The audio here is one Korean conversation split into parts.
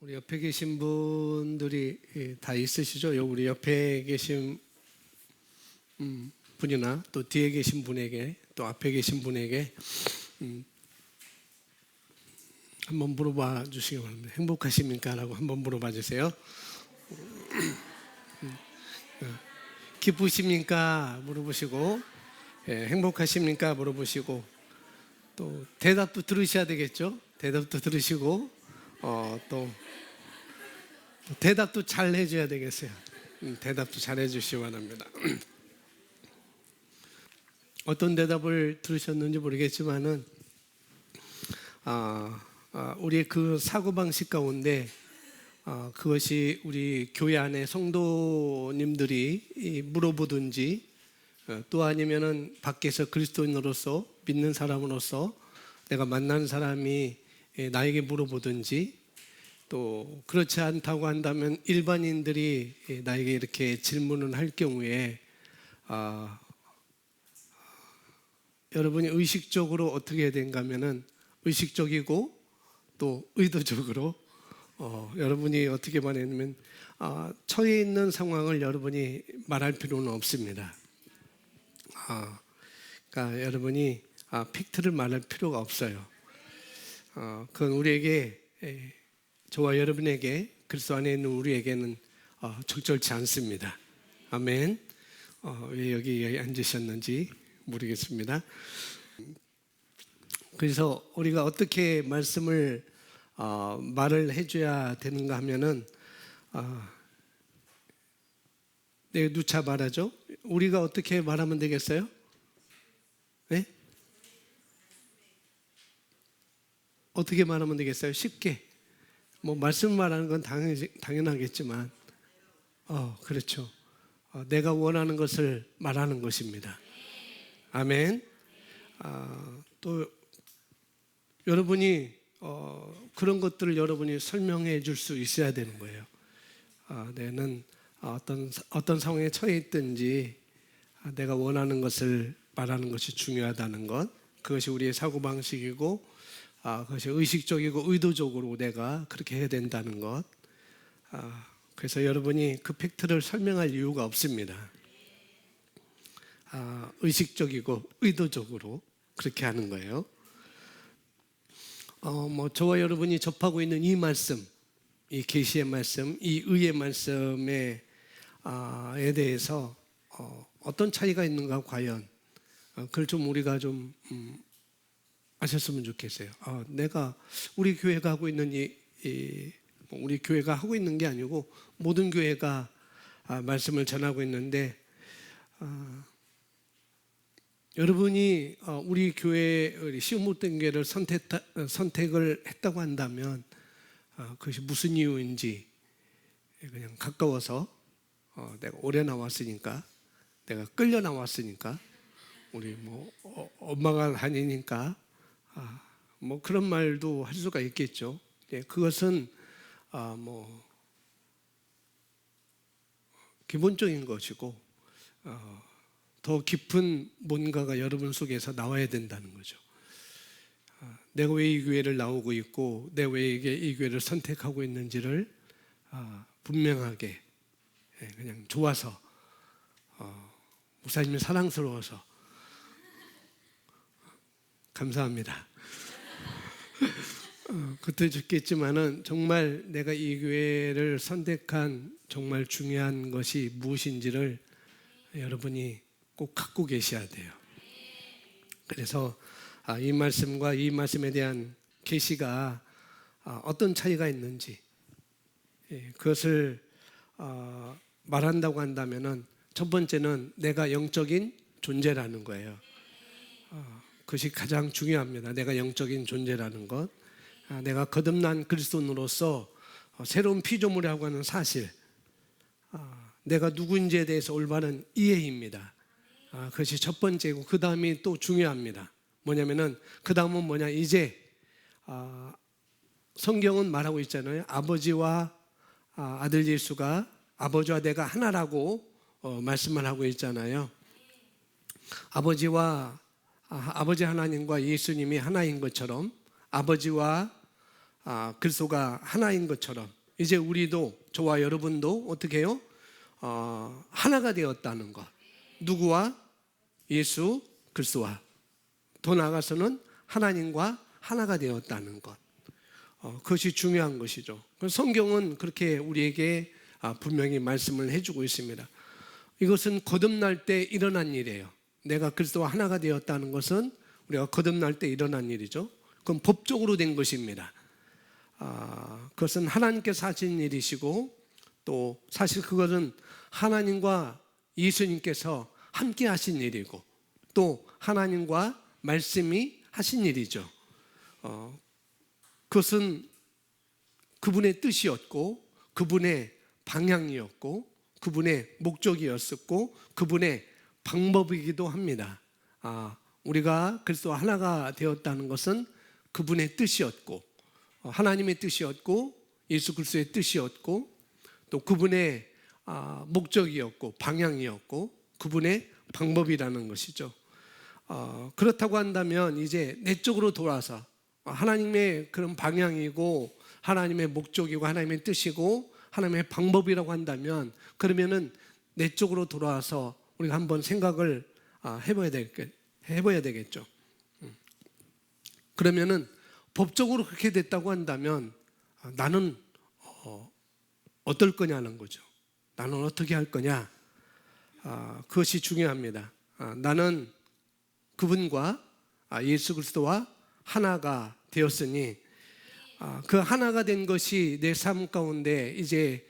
우리 옆에 계신 분들이 다 있으시죠? 우리 옆에 계신 분이나 또 뒤에 계신 분에게 또 앞에 계신 분에게 한번 물어봐 주시기 바랍니다. 행복하십니까? 라고 한번 물어봐 주세요. 기쁘십니까? 물어보시고, 행복하십니까? 물어보시고, 또 대답도 들으셔야 되겠죠? 대답도 들으시고, 또 대답도 잘 해줘야 되겠어요. 대답도 잘 해주시기 바랍니다. 어떤 대답을 들으셨는지 모르겠지만은, 우리의 그 사고방식 가운데 그것이 우리 교회 안에 성도님들이 물어보든지 또 아니면은 밖에서 그리스도인으로서 믿는 사람으로서 내가 만난 사람이 나에게 물어보든지 또 그렇지 않다고 한다면 일반인들이 나에게 이렇게 질문을 할 경우에 여러분이 의식적으로 어떻게 해야 되는가 하면은 의식적이고 또 의도적으로 여러분이 어떻게 말하냐면 처해 있는 상황을 여러분이 말할 필요는 없습니다. 그러니까 여러분이 팩트를 말할 필요가 없어요. 그건 우리에게 저와 여러분에게 그리스도 안에 있는 우리에게는 적절치 않습니다. 아멘. 왜 여기 앉으셨는지 모르겠습니다. 그래서 우리가 어떻게 말씀을 말을 해줘야 되는가 하면은 네, 누차 말하죠. 우리가 어떻게 말하면 되겠어요? 네? 어떻게 말하면 되겠어요? 쉽게. 뭐 말씀 말하는 건 당연하겠지만, 그렇죠. 내가 원하는 것을 말하는 것입니다. 아멘. 또 여러분이 그런 것들을 여러분이 설명해 줄 수 있어야 되는 거예요. 내는 어떤 상황에 처해 있든지 내가 원하는 것을 말하는 것이 중요하다는 것, 그것이 우리의 사고방식이고 그것이 의식적이고 의도적으로 내가 그렇게 해야 된다는 것. 그래서 여러분이 그 팩트를 설명할 이유가 없습니다. 의식적이고 의도적으로 그렇게 하는 거예요. 저와 여러분이 접하고 있는 이 말씀, 이 계시의 말씀, 이 의의 말씀에 대해서 어떤 차이가 있는가 과연 그걸 좀 우리가 좀 아셨으면 좋겠어요. 내가 우리 교회가 하고 있는 우리 교회가 하고 있는 게 아니고 모든 교회가 말씀을 전하고 있는데 여러분이 우리 교회 시험 못된 교회를 선택을 했다고 한다면 그것이 무슨 이유인지 그냥 가까워서 내가 오래 나왔으니까 내가 끌려 나왔으니까 우리 뭐 엄마가 다니니까 뭐 그런 말도 할 수가 있겠죠. 그것은 뭐 기본적인 것이고 더 깊은 뭔가가 여러분 속에서 나와야 된다는 거죠. 내가 왜 이 교회를 나오고 있고 내가 왜 이 교회를 선택하고 있는지를 분명하게 그냥 좋아서 목사님이 사랑스러워서 감사합니다. 그것도 좋겠지만은 정말 내가 이 교회를 선택한 정말 중요한 것이 무엇인지를 여러분이 꼭 갖고 계셔야 돼요. 그래서 이 말씀과 이 말씀에 대한 계시가 어떤 차이가 있는지 그것을 말한다고 한다면은 첫 번째는 내가 영적인 존재라는 거예요. 그것이 가장 중요합니다. 내가 영적인 존재라는 것, 내가 거듭난 그리스도인으로서 새로운 피조물이라고 하는 사실, 내가 누구인지에 대해서 올바른 이해입니다. 그것이 첫 번째고 그 다음이 또 중요합니다. 뭐냐면은 그 다음은 뭐냐, 이제 성경은 말하고 있잖아요. 아버지와 아들 예수가 아버지와 내가 하나라고 말씀을 하고 있잖아요. 아버지 하나님과 예수님이 하나인 것처럼 아버지와 그리스도가 하나인 것처럼 이제 우리도, 저와 여러분도 어떻게 해요? 하나가 되었다는 것. 누구와? 예수 그리스도와. 더 나아가서는 하나님과 하나가 되었다는 것. 그것이 중요한 것이죠. 성경은 그렇게 우리에게 분명히 말씀을 해주고 있습니다. 이것은 거듭날 때 일어난 일이에요. 내가 그리스도와 하나가 되었다는 것은 우리가 거듭날 때 일어난 일이죠. 그건 법적으로 된 것입니다. 그것은 하나님께서 하신 일이시고, 또 사실 그것은 하나님과 예수님께서 함께 하신 일이고, 또 하나님과 말씀이 하신 일이죠. 그것은 그분의 뜻이었고, 그분의 방향이었고, 그분의 목적이었었고, 그분의 방법이기도 합니다. 우리가 그리스도와 하나가 되었다는 것은 그분의 뜻이었고, 하나님의 뜻이었고, 예수 그리스도의 뜻이었고, 또 그분의 목적이었고, 방향이었고, 그분의 방법이라는 것이죠. 그렇다고 한다면 이제 내적으로 돌아서 하나님의 그런 방향이고, 하나님의 목적이고, 하나님의 뜻이고, 하나님의 방법이라고 한다면, 그러면은 내적으로 돌아와서 우리가 한번 생각을 해봐야 되겠죠. 그러면은 법적으로 그렇게 됐다고 한다면 나는 어떨 거냐는 거죠. 나는 어떻게 할 거냐? 그것이 중요합니다. 나는 그분과 예수 그리스도와 하나가 되었으니, 그 하나가 된 것이 내 삶 가운데 이제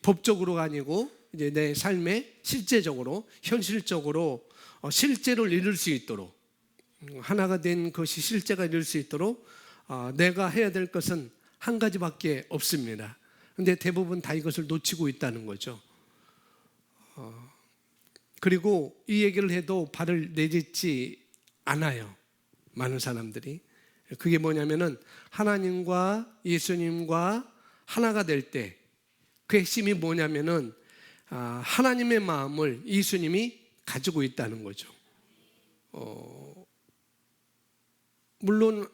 법적으로가 아니고 이제 내 삶에 실제적으로, 현실적으로 실제로 이룰 수 있도록, 하나가 된 것이 실제가 이룰 수 있도록 내가 해야 될 것은 한 가지밖에 없습니다. 근데 대부분 다 이것을 놓치고 있다는 거죠. 그리고 이 얘기를 해도 발을 내딛지 않아요, 많은 사람들이. 그게 뭐냐면은 하나님과 예수님과 하나가 될 때 그 핵심이 뭐냐면은 하나님의 마음을 예수님이 가지고 있다는 거죠. 물론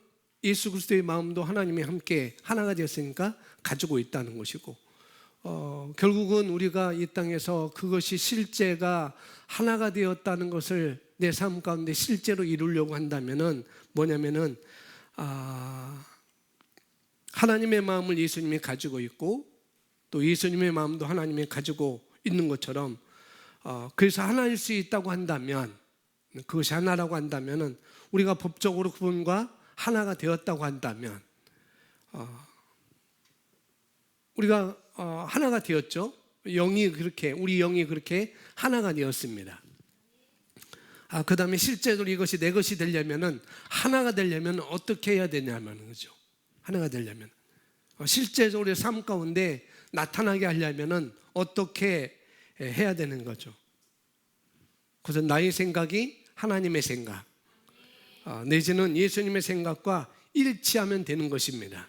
예수 그리스도의 마음도 하나님이 함께 하나가 되었으니까 가지고 있다는 것이고, 결국은 우리가 이 땅에서 그것이 실제가 하나가 되었다는 것을 내 삶 가운데 실제로 이루려고 한다면은 뭐냐면은 하나님의 마음을 예수님이 가지고 있고, 또 예수님의 마음도 하나님이 가지고 있는 것처럼, 그래서 하나일 수 있다고 한다면, 그것이 하나라고 한다면은, 우리가 법적으로 그분과 하나가 되었다고 한다면, 우리가 하나가 되었죠. 우리 영이 그렇게 하나가 되었습니다. 그 다음에 실제로 이것이 내 것이 되려면은, 하나가 되려면 어떻게 해야 되냐는 거죠. 하나가 되려면 실제적으로 삶 가운데 나타나게 하려면은 어떻게 해야 되는 거죠. 그래서 나의 생각이 하나님의 생각, 내지는 예수님의 생각과 일치하면 되는 것입니다.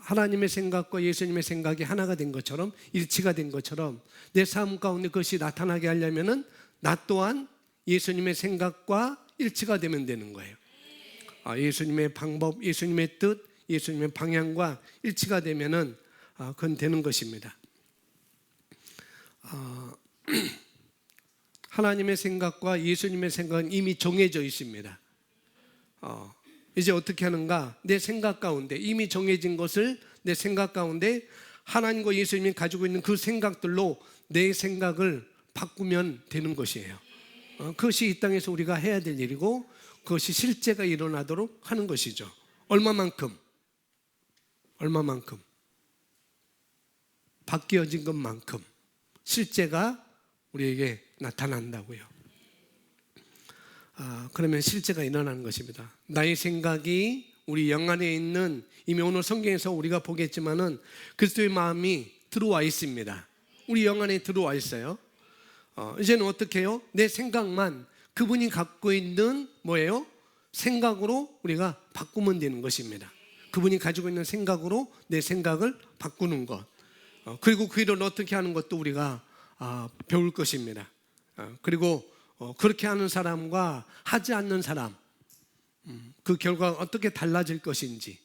하나님의 생각과 예수님의 생각이 하나가 된 것처럼, 일치가 된 것처럼 내 삶 가운데 그것이 나타나게 하려면은 나 또한 예수님의 생각과 일치가 되면 되는 거예요. 예수님의 방법, 예수님의 뜻, 예수님의 방향과 일치가 되면은 그건 되는 것입니다. 하나님의 생각과 예수님의 생각은 이미 정해져 있습니다. 이제 어떻게 하는가? 내 생각 가운데 이미 정해진 것을 내 생각 가운데 하나님과 예수님이 가지고 있는 그 생각들로 내 생각을 바꾸면 되는 것이에요. 그것이 이 땅에서 우리가 해야 될 일이고, 그것이 실제가 일어나도록 하는 것이죠. 얼마만큼 바뀌어진 것만큼 실제가 우리에게 나타난다고요. 그러면 실제가 일어나는 것입니다. 나의 생각이 우리 영 안에 있는, 이미 오늘 성경에서 우리가 보겠지만은 그리스도의 마음이 들어와 있습니다. 우리 영 안에 들어와 있어요. 이제는 어떻게 해요? 내 생각만 그분이 갖고 있는 뭐예요? 생각으로 우리가 바꾸면 되는 것입니다. 그분이 가지고 있는 생각으로 내 생각을 바꾸는 것, 그리고 그 일을 어떻게 하는 것도 우리가 배울 것입니다. 그리고 그렇게 하는 사람과 하지 않는 사람, 그 결과가 어떻게 달라질 것인지,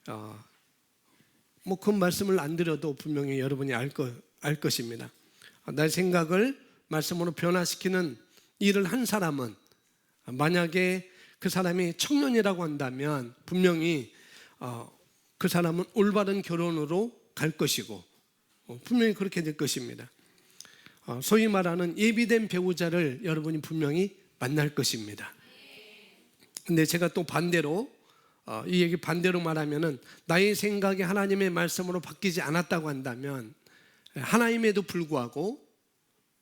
뭐 그 말씀을 안 드려도 분명히 여러분이 알 것입니다. 나의 생각을 말씀으로 변화시키는 일을 한 사람은, 만약에 그 사람이 청년이라고 한다면 분명히 그 사람은 올바른 결혼으로 갈 것이고 분명히 그렇게 될 것입니다. 소위 말하는 예비된 배우자를 여러분이 분명히 만날 것입니다. 근데 제가 또 반대로 이 얘기 반대로 말하면은, 나의 생각이 하나님의 말씀으로 바뀌지 않았다고 한다면, 하나님에도 불구하고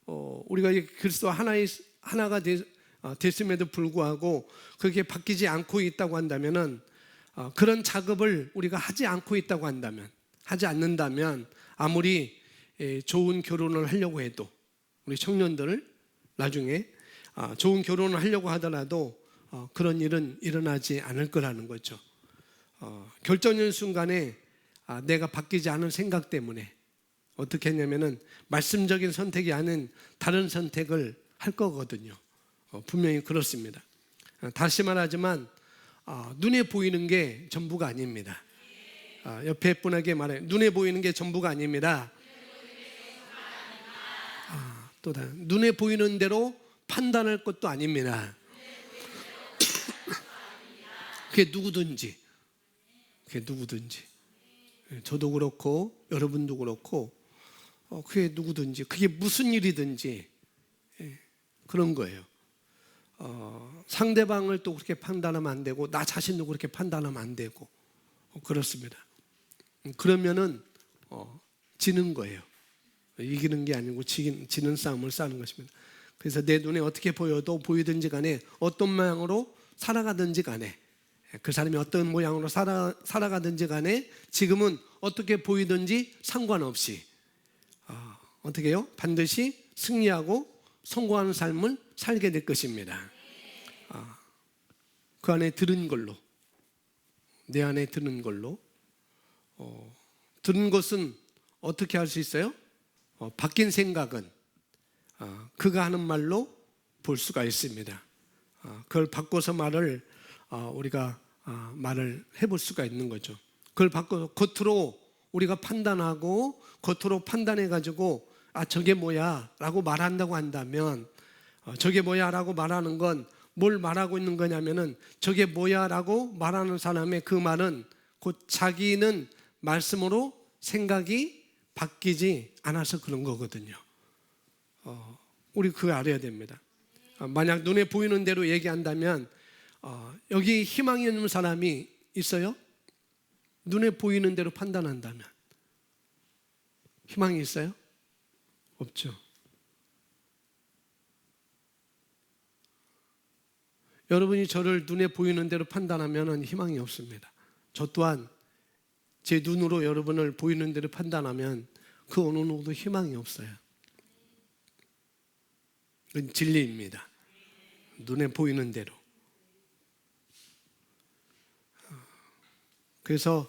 우리가 그리스도 하나가 됐음에도 불구하고 그렇게 바뀌지 않고 있다고 한다면은, 그런 작업을 우리가 하지 않고 있다고 한다면, 하지 않는다면, 아무리 좋은 결혼을 하려고 해도, 우리 청년들을 나중에 좋은 결혼을 하려고 하더라도 그런 일은 일어나지 않을 거라는 거죠. 결정적인 순간에 내가 바뀌지 않은 생각 때문에 어떻게 했냐면은, 말씀적인 선택이 아닌 다른 선택을 할 거거든요. 분명히 그렇습니다. 다시 말하지만 눈에 보이는 게 전부가 아닙니다. 옆에 분에게 말해요. 눈에 보이는 게 전부가 아닙니다. 또 다른, 눈에 보이는 대로 판단할 것도 아닙니다. 그게 누구든지, 저도 그렇고 여러분도 그렇고, 그게 누구든지, 그게 무슨 일이든지 그런 거예요. 상대방을 또 그렇게 판단하면 안 되고, 나 자신도 그렇게 판단하면 안 되고, 그렇습니다. 그러면은 지는 거예요. 이기는 게 아니고 지는 싸움을 싸는 것입니다. 그래서 내 눈에 어떻게 보여도 보이든지 간에, 어떤 모양으로 살아가든지 간에, 그 사람이 어떤 모양으로 살아가든지 간에, 지금은 어떻게 보이든지 상관없이 어떻게 해요? 반드시 승리하고 성공하는 삶을 살게 될 것입니다. 그 안에 들은 걸로, 내 안에 드는 걸로, 들은 것은 어떻게 할 수 있어요? 바뀐 생각은 그가 하는 말로 볼 수가 있습니다. 그걸 바꿔서 우리가 말을 해볼 수가 있는 거죠. 그걸 바꿔서 겉으로 우리가 판단하고, 겉으로 판단해가지고 저게 뭐야 라고 말한다고 한다면, 저게 뭐야 라고 말하는 건 뭘 말하고 있는 거냐면은, 저게 뭐야 라고 말하는 사람의 그 말은 곧 자기는 말씀으로 생각이 바뀌지 않아서 그런 거거든요. 우리 그거 알아야 됩니다. 만약 눈에 보이는 대로 얘기한다면, 여기 희망이 있는 사람이 있어요? 눈에 보이는 대로 판단한다면 희망이 있어요? 없죠. 여러분이 저를 눈에 보이는 대로 판단하면 희망이 없습니다. 저 또한 제 눈으로 여러분을 보이는 대로 판단하면 그 어느 누구도 희망이 없어요. 그건 진리입니다. 눈에 보이는 대로. 그래서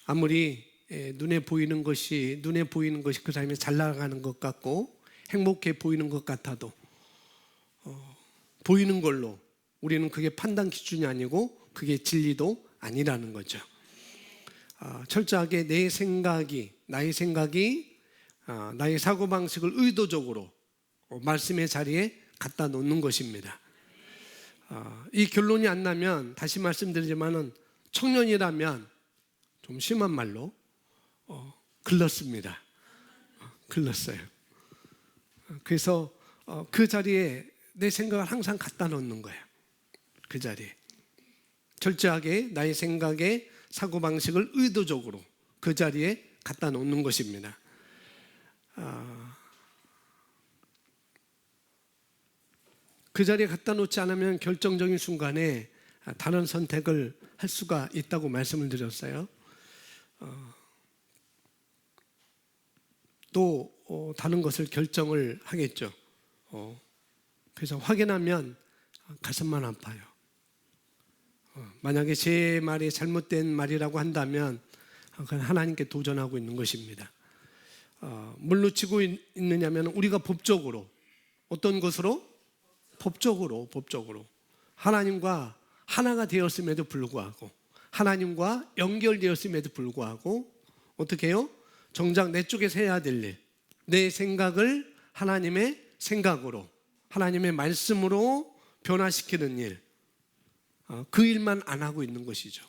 아무리 눈에 보이는 것이 그 사람이 잘 나가는 것 같고 행복해 보이는 것 같아도, 보이는 걸로 우리는 그게 판단 기준이 아니고 그게 진리도 아니라는 거죠. 철저하게 나의 생각이, 나의 사고방식을 의도적으로 말씀의 자리에 갖다 놓는 것입니다. 이 결론이 안 나면, 다시 말씀드리지만은, 청년이라면 좀 심한 말로 글렀습니다. 글렀어요. 그래서 그 자리에 내 생각을 항상 갖다 놓는 거예요. 그 자리에 철저하게 나의 생각의 사고방식을 의도적으로 그 자리에 갖다 놓는 것입니다. 그 자리에 갖다 놓지 않으면 결정적인 순간에 다른 선택을 할 수가 있다고 말씀을 드렸어요. 또 다른 것을 결정을 하겠죠. 그래서 확인하면 가슴만 아파요. 만약에 제 말이 잘못된 말이라고 한다면 그건 하나님께 도전하고 있는 것입니다. 뭘 놓치고 있느냐면, 우리가 법적으로, 어떤 것으로? 법적으로 하나님과 하나가 되었음에도 불구하고, 하나님과 연결되었음에도 불구하고 어떻게 해요? 정작 내 쪽에서 해야 될 일, 내 생각을 하나님의 생각으로, 하나님의 말씀으로 변화시키는 일, 그 일만 안 하고 있는 것이죠.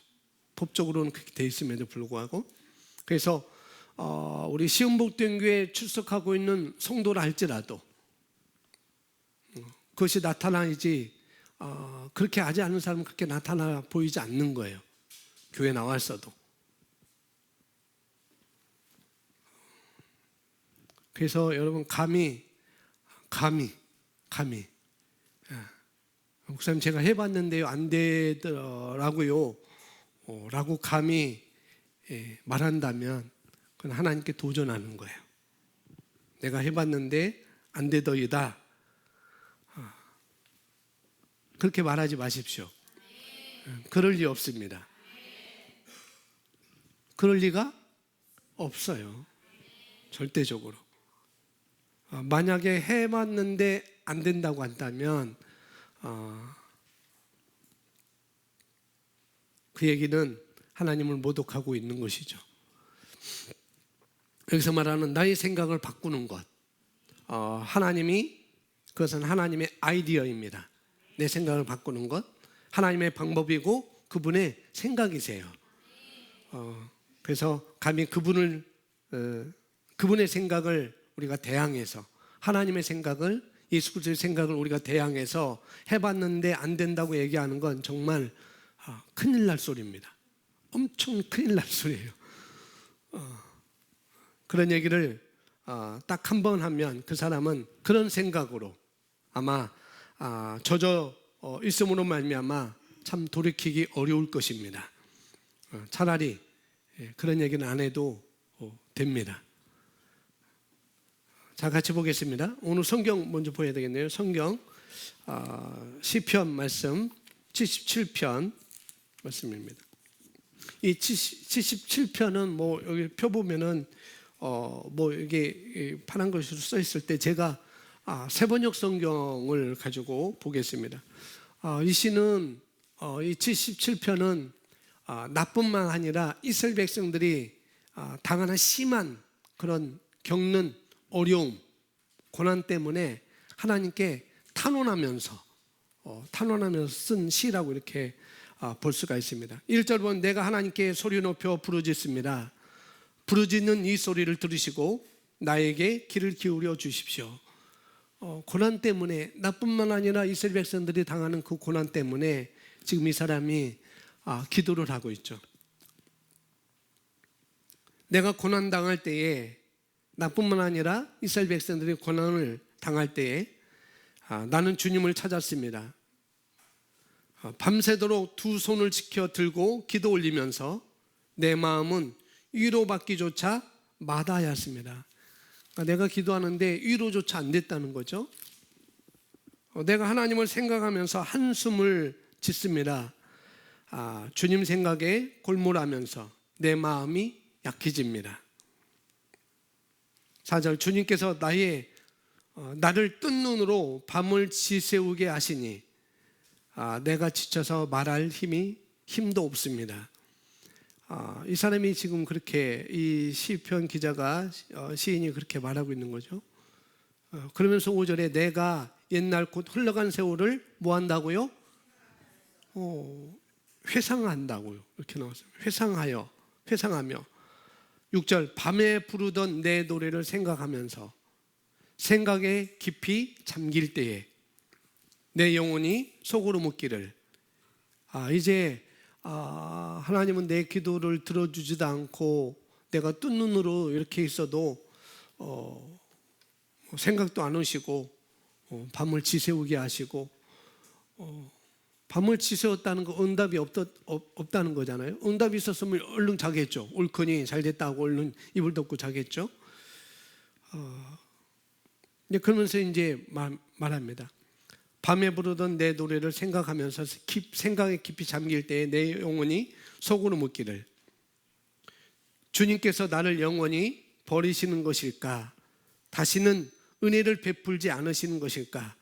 법적으로는 그렇게 돼 있음에도 불구하고. 그래서 우리 시흥복된 교회에 출석하고 있는 성도라 할지라도 그것이 나타나지, 그렇게 하지 않는 사람은 그렇게 나타나 보이지 않는 거예요. 교회 나왔어도. 그래서 여러분 감히 목사님 제가 해봤는데요 안 되더라고요 라고 감히 말한다면 그건 하나님께 도전하는 거예요. 내가 해봤는데 안 되더이다, 그렇게 말하지 마십시오. 그럴 리 없습니다. 그럴 리가 없어요. 절대적으로. 만약에 해봤는데 안 된다고 한다면 그 얘기는 하나님을 모독하고 있는 것이죠. 여기서 말하는 나의 생각을 바꾸는 것, 그것은 하나님의 아이디어입니다. 내 생각을 바꾸는 것, 하나님의 방법이고 그분의 생각이세요. 그래서 감히 그분의 생각을 우리가 대항해서, 하나님의 생각을, 예수 그리스도의 생각을 우리가 대항해서 해봤는데 안 된다고 얘기하는 건 정말 큰일 날 소리입니다. 엄청 큰일 날 소리예요. 그런 얘기를 딱 한 번 하면 그 사람은 그런 생각으로 아마 젖어 있음으로 말미암아 참 돌이키기 어려울 것입니다. 차라리 그런 얘기는 안 해도 됩니다. 자, 같이 보겠습니다. 오늘 성경 먼저 보여야 되겠네요. 성경 시편 말씀 77편 말씀입니다. 이 77편은 뭐 여기 펴 보면은 뭐 이게 파란 글씨로 써 있을 때 제가 세번역 성경을 가지고 보겠습니다. 이 시는 이 77편은 나뿐만 아니라 이스라엘 백성들이 당하는 심한 그런 겪는 어려움, 고난 때문에 하나님께 탄원하면서 쓴 시라고 이렇게 볼 수가 있습니다. 1절 보면 내가 하나님께 소리 높여 부르짖습니다. 부르짖는 이 소리를 들으시고 나에게 귀를 기울여 주십시오. 고난 때문에, 나뿐만 아니라 이스라엘 백성들이 당하는 그 고난 때문에 지금 이 사람이 기도를 하고 있죠. 내가 고난 당할 때에, 나뿐만 아니라 이스라엘 백성들이 고난을 당할 때에 나는 주님을 찾았습니다. 밤새도록 두 손을 지켜 들고 기도 올리면서 내 마음은 위로받기조차 마다하였습니다. 내가 기도하는데 위로조차 안 됐다는 거죠. 내가 하나님을 생각하면서 한숨을 짓습니다. 주님 생각에 골몰하면서 내 마음이 약해집니다. 4절 주님께서 나를 뜬 눈으로 밤을 지새우게 하시니 내가 지쳐서 말할 힘도 없습니다. 이 사람이 지금 그렇게, 이 시편 기자가, 시인이 그렇게 말하고 있는 거죠. 그러면서 5절에 내가 옛날 곧 흘러간 세월을 뭐 한다고요? 회상한다고요. 이렇게 나왔어요. 회상하며. 6절 밤에 부르던 내 노래를 생각하면서 생각에 깊이 잠길 때에 내 영혼이 속으로 묻기를, 이제 하나님은 내 기도를 들어주지도 않고 내가 뜬 눈으로 이렇게 있어도 생각도 안 오시고 밤을 지새우게 하시고, 밤을 지새웠다는 거 응답이 없다는 거잖아요. 응답이 있었으면 얼른 자겠죠. 옳거니 잘 됐다고 얼른 이불 덮고 자겠죠. 그러면서 이제 말합니다. 밤에 부르던 내 노래를 생각하면서 생각에 깊이 잠길 때에 내 영혼이 속으로 묻기를, 주님께서 나를 영원히 버리시는 것일까? 다시는 은혜를 베풀지 않으시는 것일까?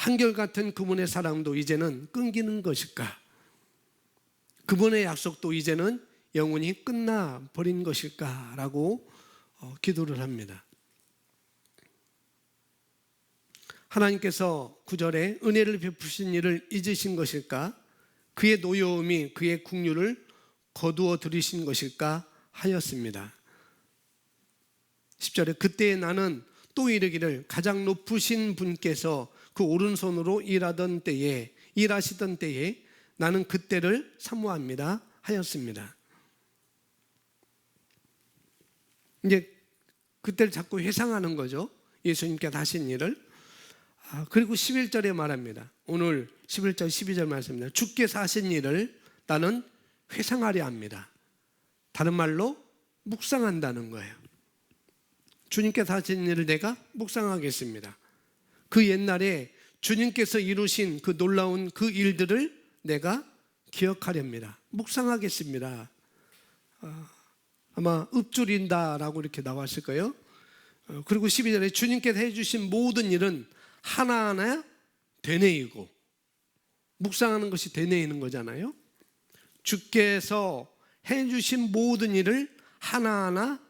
한결같은 그분의 사랑도 이제는 끊기는 것일까? 그분의 약속도 이제는 영원히 끝나버린 것일까? 라고 기도를 합니다. 하나님께서 9절에 은혜를 베푸신 일을 잊으신 것일까? 그의 노여움이 그의 국류를 거두어 들이신 것일까 하였습니다. 10절에 그때에 나는 또 이르기를 가장 높으신 분께서 그 오른손으로 일하시던 때에 나는 그때를 사모합니다 하였습니다. 이제 그때를 자꾸 회상하는 거죠. 예수님께서 하신 일을. 그리고 11절에 말합니다. 오늘 11절 12절 말씀입니다. 주께서 하신 일을 나는 회상하려 합니다. 다른 말로 묵상한다는 거예요. 주님께서 하신 일을 내가 묵상하겠습니다. 그 옛날에 주님께서 이루신 그 놀라운 그 일들을 내가 기억하려 합니다. 묵상하겠습니다. 아마 읊조린다라고 이렇게 나왔을 거예요. 그리고 12절에 주님께서 해주신 모든 일은 하나하나 되뇌이고, 묵상하는 것이 되뇌이는 거잖아요. 주께서 해주신 모든 일을 하나하나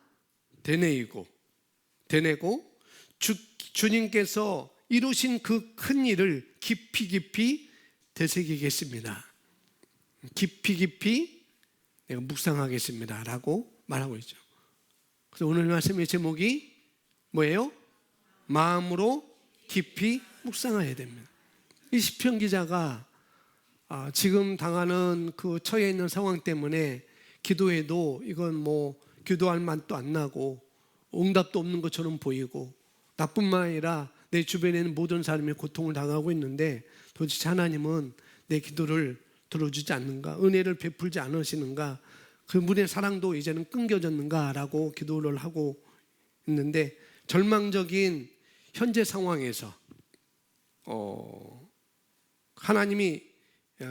되뇌고 주님께서 이루신 그 큰 일을 깊이 되새기겠습니다. 깊이 내가 묵상하겠습니다 라고 말하고 있죠. 그래서 오늘 말씀의 제목이 뭐예요? 마음으로 깊이 묵상해야 됩니다. 이 시편 기자가 지금 당하는 그 처해 있는 상황 때문에 기도해도 이건 뭐 기도할 맛도 안 나고 응답도 없는 것처럼 보이고, 나뿐만 아니라 내 주변에 있는 모든 사람이 고통을 당하고 있는데 도대체 하나님은 내 기도를 들어주지 않는가? 은혜를 베풀지 않으시는가? 그분의 사랑도 이제는 끊겨졌는가? 라고 기도를 하고 있는데, 절망적인 현재 상황에서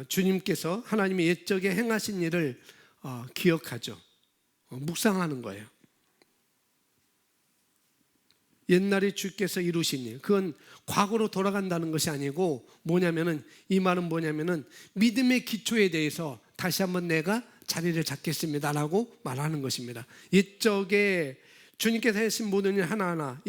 주님께서 하나님이 옛적에 행하신 일을 기억하죠. 묵상하는 거예요. 옛날에 주께서 이루신 일, 그건 과거로 돌아간다는 것이 아니고 이 말은 뭐냐면은 믿음의 기초에 대해서 다시 한번 내가 자리를 잡겠습니다라고 말하는 것입니다. 옛적에 주님께서 하신 모든 일 하나하나,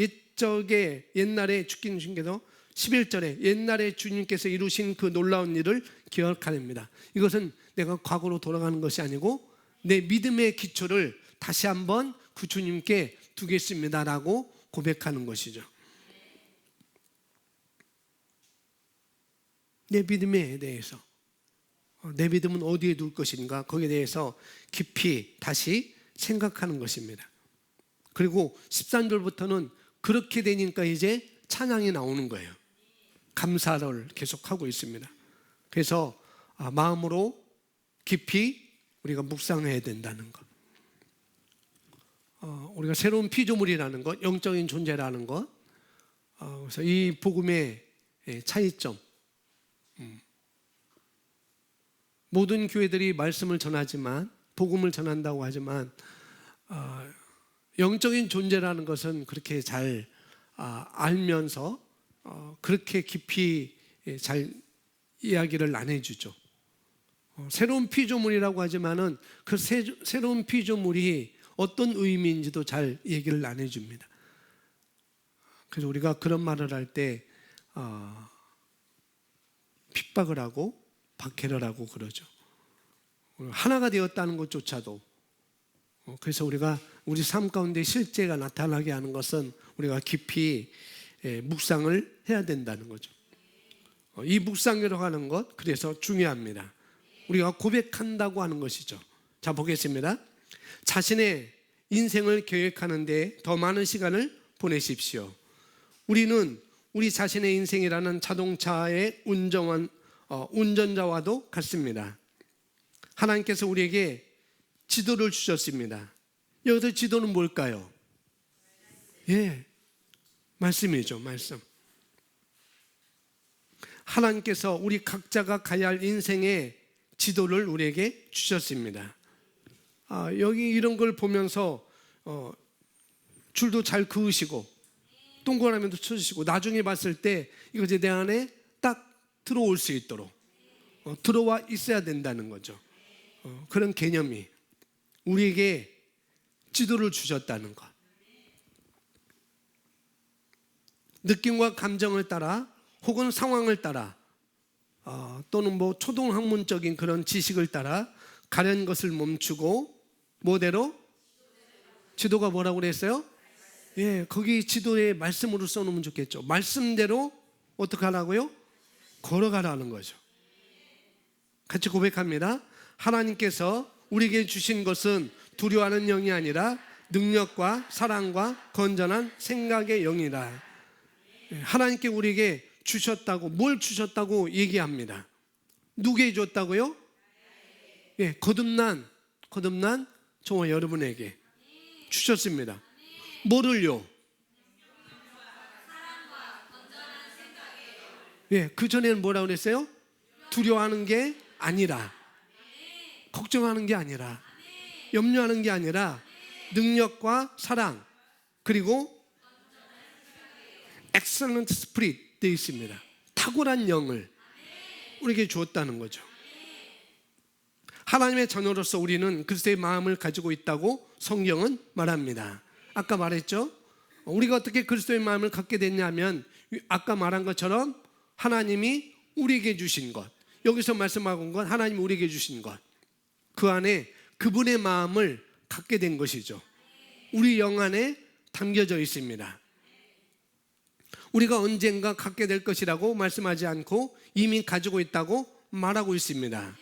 옛날에 주님께서 11절에 옛날에 주님께서 이루신 그 놀라운 일을 기억합니다. 이것은 내가 과거로 돌아가는 것이 아니고 내 믿음의 기초를 다시 한번 그 주님께 두겠습니다라고 고백하는 것이죠. 내 믿음에 대해서, 내 믿음은 어디에 둘 것인가, 거기에 대해서 깊이 다시 생각하는 것입니다. 그리고 13절부터는 그렇게 되니까 이제 찬양이 나오는 거예요. 감사를 계속하고 있습니다. 그래서 마음으로 깊이 우리가 묵상해야 된다는 것, 우리가 새로운 피조물이라는 것, 영적인 존재라는 것, 그래서 이 복음의 차이점, 모든 교회들이 말씀을 전하지만, 복음을 전한다고 하지만 영적인 존재라는 것은 그렇게 잘 알면서 그렇게 깊이 잘 이야기를 안 해주죠. 새로운 피조물이라고 하지만은 그 새로운 피조물이 어떤 의미인지도 잘 얘기를 안 해줍니다. 그래서 우리가 그런 말을 할 때 핍박을 하고 박해를 하고 그러죠. 하나가 되었다는 것조차도, 그래서 우리가 우리 삶 가운데 실제가 나타나게 하는 것은 우리가 깊이 묵상을 해야 된다는 거죠. 이 묵상이라고 하는 것, 그래서 중요합니다. 우리가 고백한다고 하는 것이죠. 자, 보겠습니다. 자신의 인생을 계획하는 데 더 많은 시간을 보내십시오. 우리는 우리 자신의 인생이라는 자동차의 운전자와도 같습니다. 하나님께서 우리에게 지도를 주셨습니다. 여기서 지도는 뭘까요? 말씀이죠, 말씀. 하나님께서 우리 각자가 가야 할 인생의 지도를 우리에게 주셨습니다. 여기 이런 걸 보면서 줄도 잘 그으시고 동그라미도 쳐주시고, 나중에 봤을 때 이것이 내 안에 딱 들어올 수 있도록 들어와 있어야 된다는 거죠. 그런 개념이 우리에게 지도를 주셨다는 것. 느낌과 감정을 따라 혹은 상황을 따라 또는 뭐 초등학문적인 그런 지식을 따라 가려는 것을 멈추고 뭐대로? 지도가 뭐라고 그랬어요? 예, 거기 지도에 말씀으로 써놓으면 좋겠죠. 말씀대로 어떻게 하라고요? 걸어가라는 거죠. 같이 고백합니다. 하나님께서 우리에게 주신 것은 두려워하는 영이 아니라 능력과 사랑과 건전한 생각의 영이라. 하나님께 우리에게 주셨다고, 뭘 주셨다고 얘기합니다. 누구에게 줬다고요? 예, 거듭난 저와 여러분에게 주셨습니다. 뭐를요? 예, 그 전에는 뭐라고 그랬어요? 두려워하는 게 아니라, 걱정하는 게 아니라, 염려하는 게 아니라 능력과 사랑 그리고 excellent spirit 되어 있습니다. 탁월한 영을 우리에게 주었다는 거죠. 하나님의 자녀로서 우리는 그리스도의 마음을 가지고 있다고 성경은 말합니다. 아까 말했죠? 우리가 어떻게 그리스도의 마음을 갖게 됐냐면 아까 말한 것처럼 하나님이 우리에게 주신 것, 여기서 말씀하고 건 하나님이 우리에게 주신 것, 그 안에 그분의 마음을 갖게 된 것이죠. 우리 영 안에 담겨져 있습니다. 우리가 언젠가 갖게 될 것이라고 말씀하지 않고 이미 가지고 있다고 말하고 있습니다.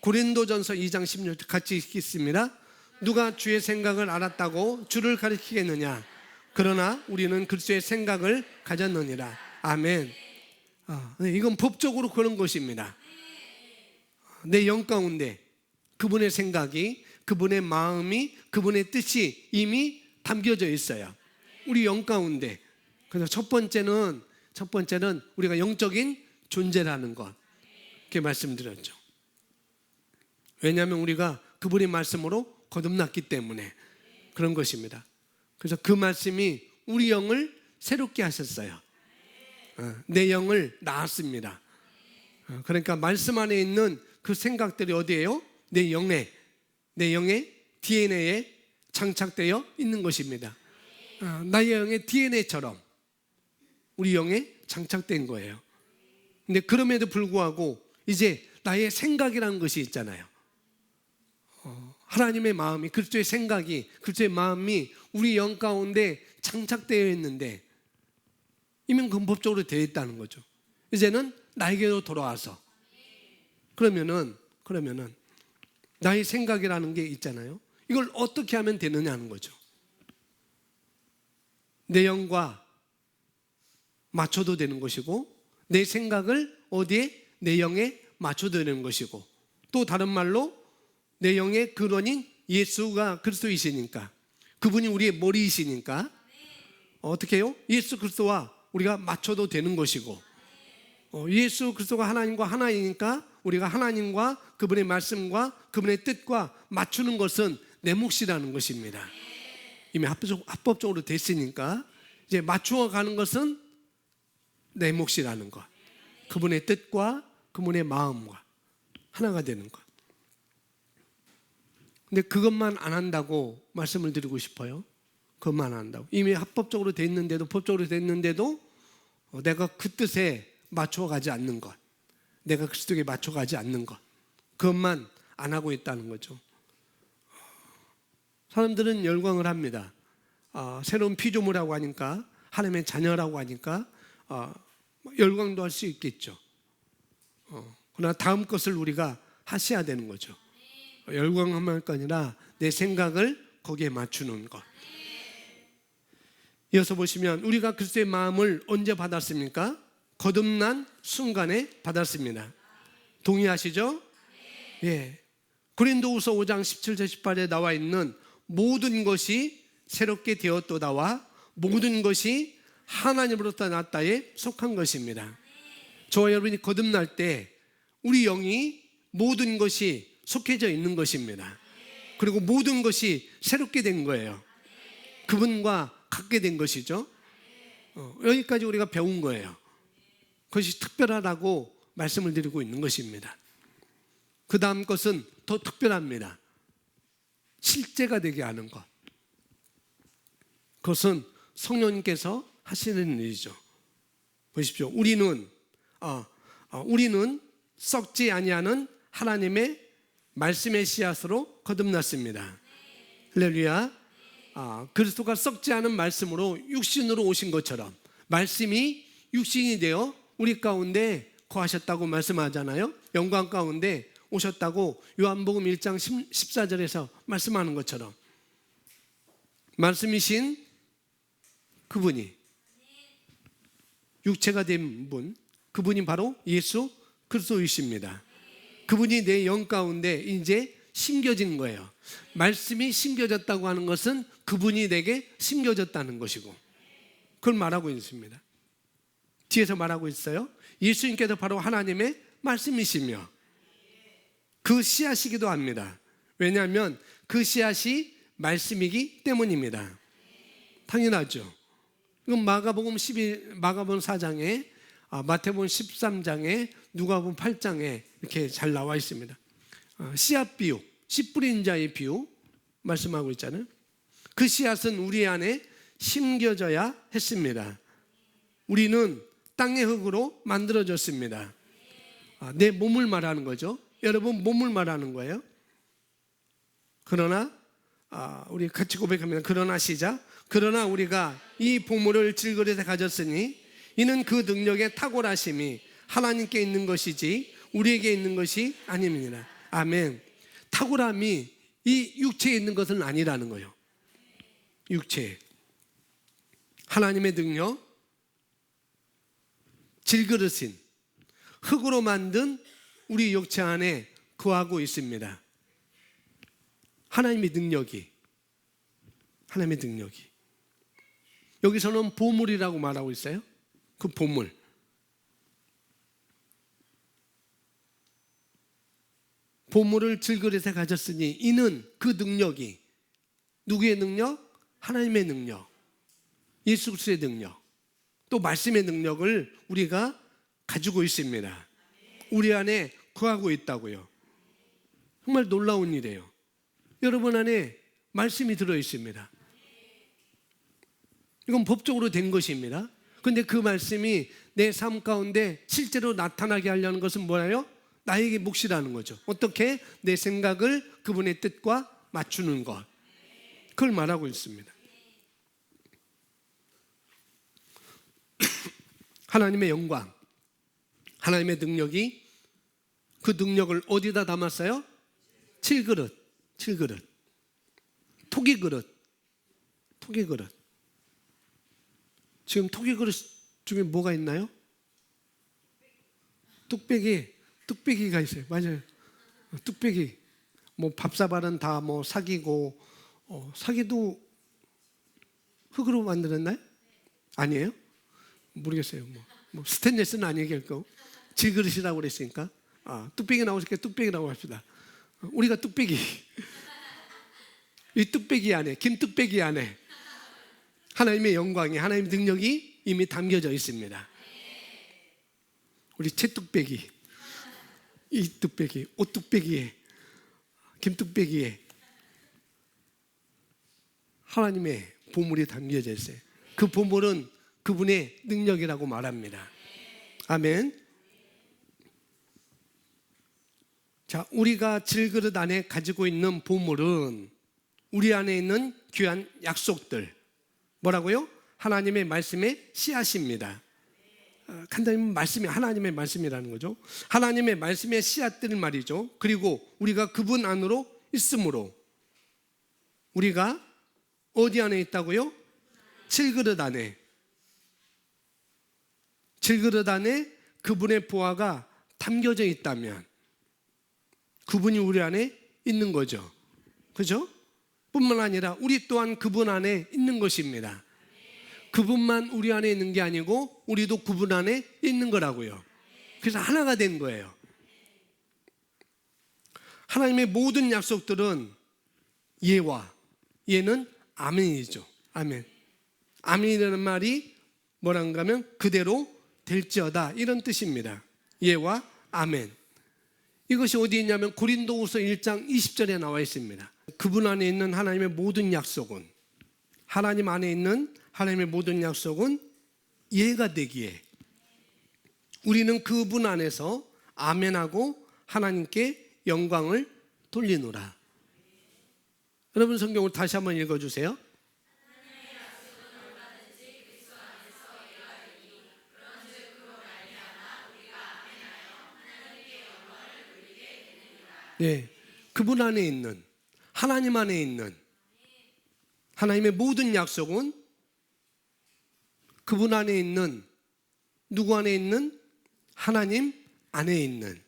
고린도전서 2장 16절 같이 읽겠습니다. 누가 주의 생각을 알았다고 주를 가리키겠느냐? 그러나 우리는 그리스도의 생각을 가졌느니라. 아멘. 이건 법적으로 그런 것입니다. 내 영 가운데 그분의 생각이, 그분의 마음이, 그분의 뜻이 이미 담겨져 있어요. 우리 영 가운데. 그래서 첫 번째는 우리가 영적인 존재라는 것, 이렇게 말씀드렸죠. 왜냐하면 우리가 그분의 말씀으로 거듭났기 때문에 그런 것입니다. 그래서 그 말씀이 우리 영을 새롭게 하셨어요. 내 영을 낳았습니다. 그러니까 말씀 안에 있는 그 생각들이 어디에요? 내 영의 DNA에 장착되어 있는 것입니다. 나의 영의 DNA처럼 우리 영에 장착된 거예요. 근데 그럼에도 불구하고 이제 나의 생각이라는 것이 있잖아요. 하나님의 마음이, 그리스도의 생각이, 그리스도의 마음이 우리 영 가운데 장착되어 있는데 이미 근본적으로 되어 있다는 거죠. 이제는 나에게로 돌아와서 그러면은 나의 생각이라는 게 있잖아요. 이걸 어떻게 하면 되느냐는 거죠. 내 영과 맞춰도 되는 것이고 내 생각을 어디에? 내 영에 맞춰도 되는 것이고 또 다른 말로 내 영의 근원인 예수가 그리스도이시니까 그분이 우리의 머리이시니까 어떻게 해요? 예수 그리스도와 우리가 맞춰도 되는 것이고 예수 그리스도가 하나님과 하나이니까 우리가 하나님과 그분의 말씀과 그분의 뜻과 맞추는 것은 내 몫이라는 것입니다. 이미 합법적으로 됐으니까 이제 맞추어 가는 것은 내 몫이라는 것, 그분의 뜻과 그분의 마음과 하나가 되는 것. 근데 그것만 안 한다고 말씀을 드리고 싶어요. 그것만 안 한다고. 이미 합법적으로 됐는데도, 법적으로 됐는데도 내가 그 뜻에 맞춰가지 않는 것, 내가 그리스도에 맞춰가지 않는 것, 그것만 안 하고 있다는 거죠. 사람들은 열광을 합니다. 새로운 피조물이라고 하니까, 하나님의 자녀라고 하니까 열광도 할 수 있겠죠. 그러나 다음 것을 우리가 하셔야 되는 거죠. 열광하면 할 거 아니라 내 생각을 거기에 맞추는 것. 이어서 보시면 우리가 그리스도의 마음을 언제 받았습니까? 거듭난 순간에 받았습니다. 동의하시죠? 예. 고린도후서 5장 17절 18에 나와 있는 모든 것이 새롭게 되었도다와 모든 것이 하나님으로부터 났다에 속한 것입니다. 저와 여러분이 거듭날 때 우리 영이 모든 것이 속해져 있는 것입니다. 그리고 모든 것이 새롭게 된 거예요. 그분과 같게 된 것이죠. 여기까지 우리가 배운 거예요. 그것이 특별하다고 말씀을 드리고 있는 것입니다. 그 다음 것은 더 특별합니다. 실제가 되게 하는 것. 그것은 성령님께서 하시는 일이죠. 보십시오. 우리는 썩지 아니하는 하나님의 말씀의 씨앗으로 거듭났습니다. 할렐루야. 그리스도가 썩지 않은 말씀으로 육신으로 오신 것처럼 말씀이 육신이 되어 우리 가운데 거하셨다고 말씀하잖아요. 영광 가운데 오셨다고 요한복음 1장 14절에서 말씀하는 것처럼 말씀이신 그분이 육체가 된 분, 그분이 바로 예수 그리스도이십니다. 그분이 내 영 가운데 이제 심겨진 거예요. 말씀이 심겨졌다고 하는 것은 그분이 내게 심겨졌다는 것이고, 그걸 말하고 있습니다. 뒤에서 말하고 있어요. 예수님께서 바로 하나님의 말씀이시며 그 씨앗이기도 합니다. 왜냐하면 그 씨앗이 말씀이기 때문입니다. 당연하죠. 이건 마가복음 4장에, 마태복음 13장에, 누가복음 8장에 이렇게 잘 나와 있습니다. 씨앗 비유, 씨 뿌린 자의 비유 말씀하고 있잖아요. 그 씨앗은 우리 안에 심겨져야 했습니다. 우리는 땅의 흙으로 만들어졌습니다. 내 몸을 말하는 거죠. 여러분 몸을 말하는 거예요. 그러나 우리 같이 고백합니다. 그러나 시작. 그러나 우리가 이 보물을 질그릇에 가졌으니 이는 그 능력의 탁월하심이 하나님께 있는 것이지 우리에게 있는 것이 아닙니다. 아멘. 탁월함이 이 육체에 있는 것은 아니라는 거예요. 육체, 하나님의 능력, 질그릇인 흙으로 만든 우리 육체 안에 거하고 있습니다. 하나님의 능력이, 여기서는 보물이라고 말하고 있어요. 그 보물, 보물을 질그릇에 가졌으니 이는 그 능력이 누구의 능력? 하나님의 능력, 예수 그리스도의 능력, 또 말씀의 능력을 우리가 가지고 있습니다. 우리 안에 거하고 있다고요. 정말 놀라운 일이에요. 여러분 안에 말씀이 들어있습니다. 이건 법적으로 된 것입니다. 그런데 그 말씀이 내 삶 가운데 실제로 나타나게 하려는 것은 뭐예요? 나에게 몫이라는 거죠. 어떻게? 내 생각을 그분의 뜻과 맞추는 것, 그걸 말하고 있습니다. 하나님의 영광, 하나님의 능력이, 그 능력을 어디다 담았어요? 칠그릇, 토기그릇. 지금 토기그릇 중에 뭐가 있나요? 뚝배기가 있어요. 맞아요. 뚝배기. 뭐 밥사발은 다 뭐 사기고, 사기도 흙으로 만들었나요? 아니에요? 모르겠어요. 뭐 스테인리스는 아니겠고, 질그릇이라고 그랬으니까. 뚝배기 나오니까 뚝배기라고 합시다. 우리가 뚝배기. 이 뚝배기 안에, 김뚝배기 안에 하나님의 영광이, 하나님의 능력이 이미 담겨져 있습니다. 우리 채뚝배기, 이 뚝배기, 옷뚝배기에, 김뚝배기에 하나님의 보물이 담겨져 있어요. 그 보물은 그분의 능력이라고 말합니다. 아멘. 자, 우리가 질그릇 안에 가지고 있는 보물은 우리 안에 있는 귀한 약속들, 뭐라고요? 하나님의 말씀의 씨앗입니다. 간단히 말씀이 하나님의 말씀이라는 거죠. 하나님의 말씀의 씨앗들 말이죠. 그리고 우리가 그분 안으로 있으므로 우리가 어디 안에 있다고요? 질그릇 안에. 질그릇 안에 그분의 보화가 담겨져 있다면 그분이 우리 안에 있는 거죠. 그죠? 뿐만 아니라 우리 또한 그분 안에 있는 것입니다. 그분만 우리 안에 있는 게 아니고 우리도 그분 안에 있는 거라고요. 그래서 하나가 된 거예요. 하나님의 모든 약속들은 예는 아멘이죠. 아멘. 아멘이라는 말이 뭐란가 하면 그대로 될지어다, 이런 뜻입니다. 예와 아멘. 이것이 어디 있냐면 고린도후서 1장 20절에 나와 있습니다. 그분 안에 있는 하나님의 모든 약속은, 하나님 안에 있는 하나님의 모든 약속은 예가 되기에 우리는 그분 안에서 아멘하고 하나님께 영광을 돌리노라. 여러분 성경을 다시 한번 읽어주세요. 네, 그분 안에 있는, 하나님 안에 있는 하나님의 모든 약속은 그분 안에 있는, 누구 안에 있는? 하나님 안에 있는,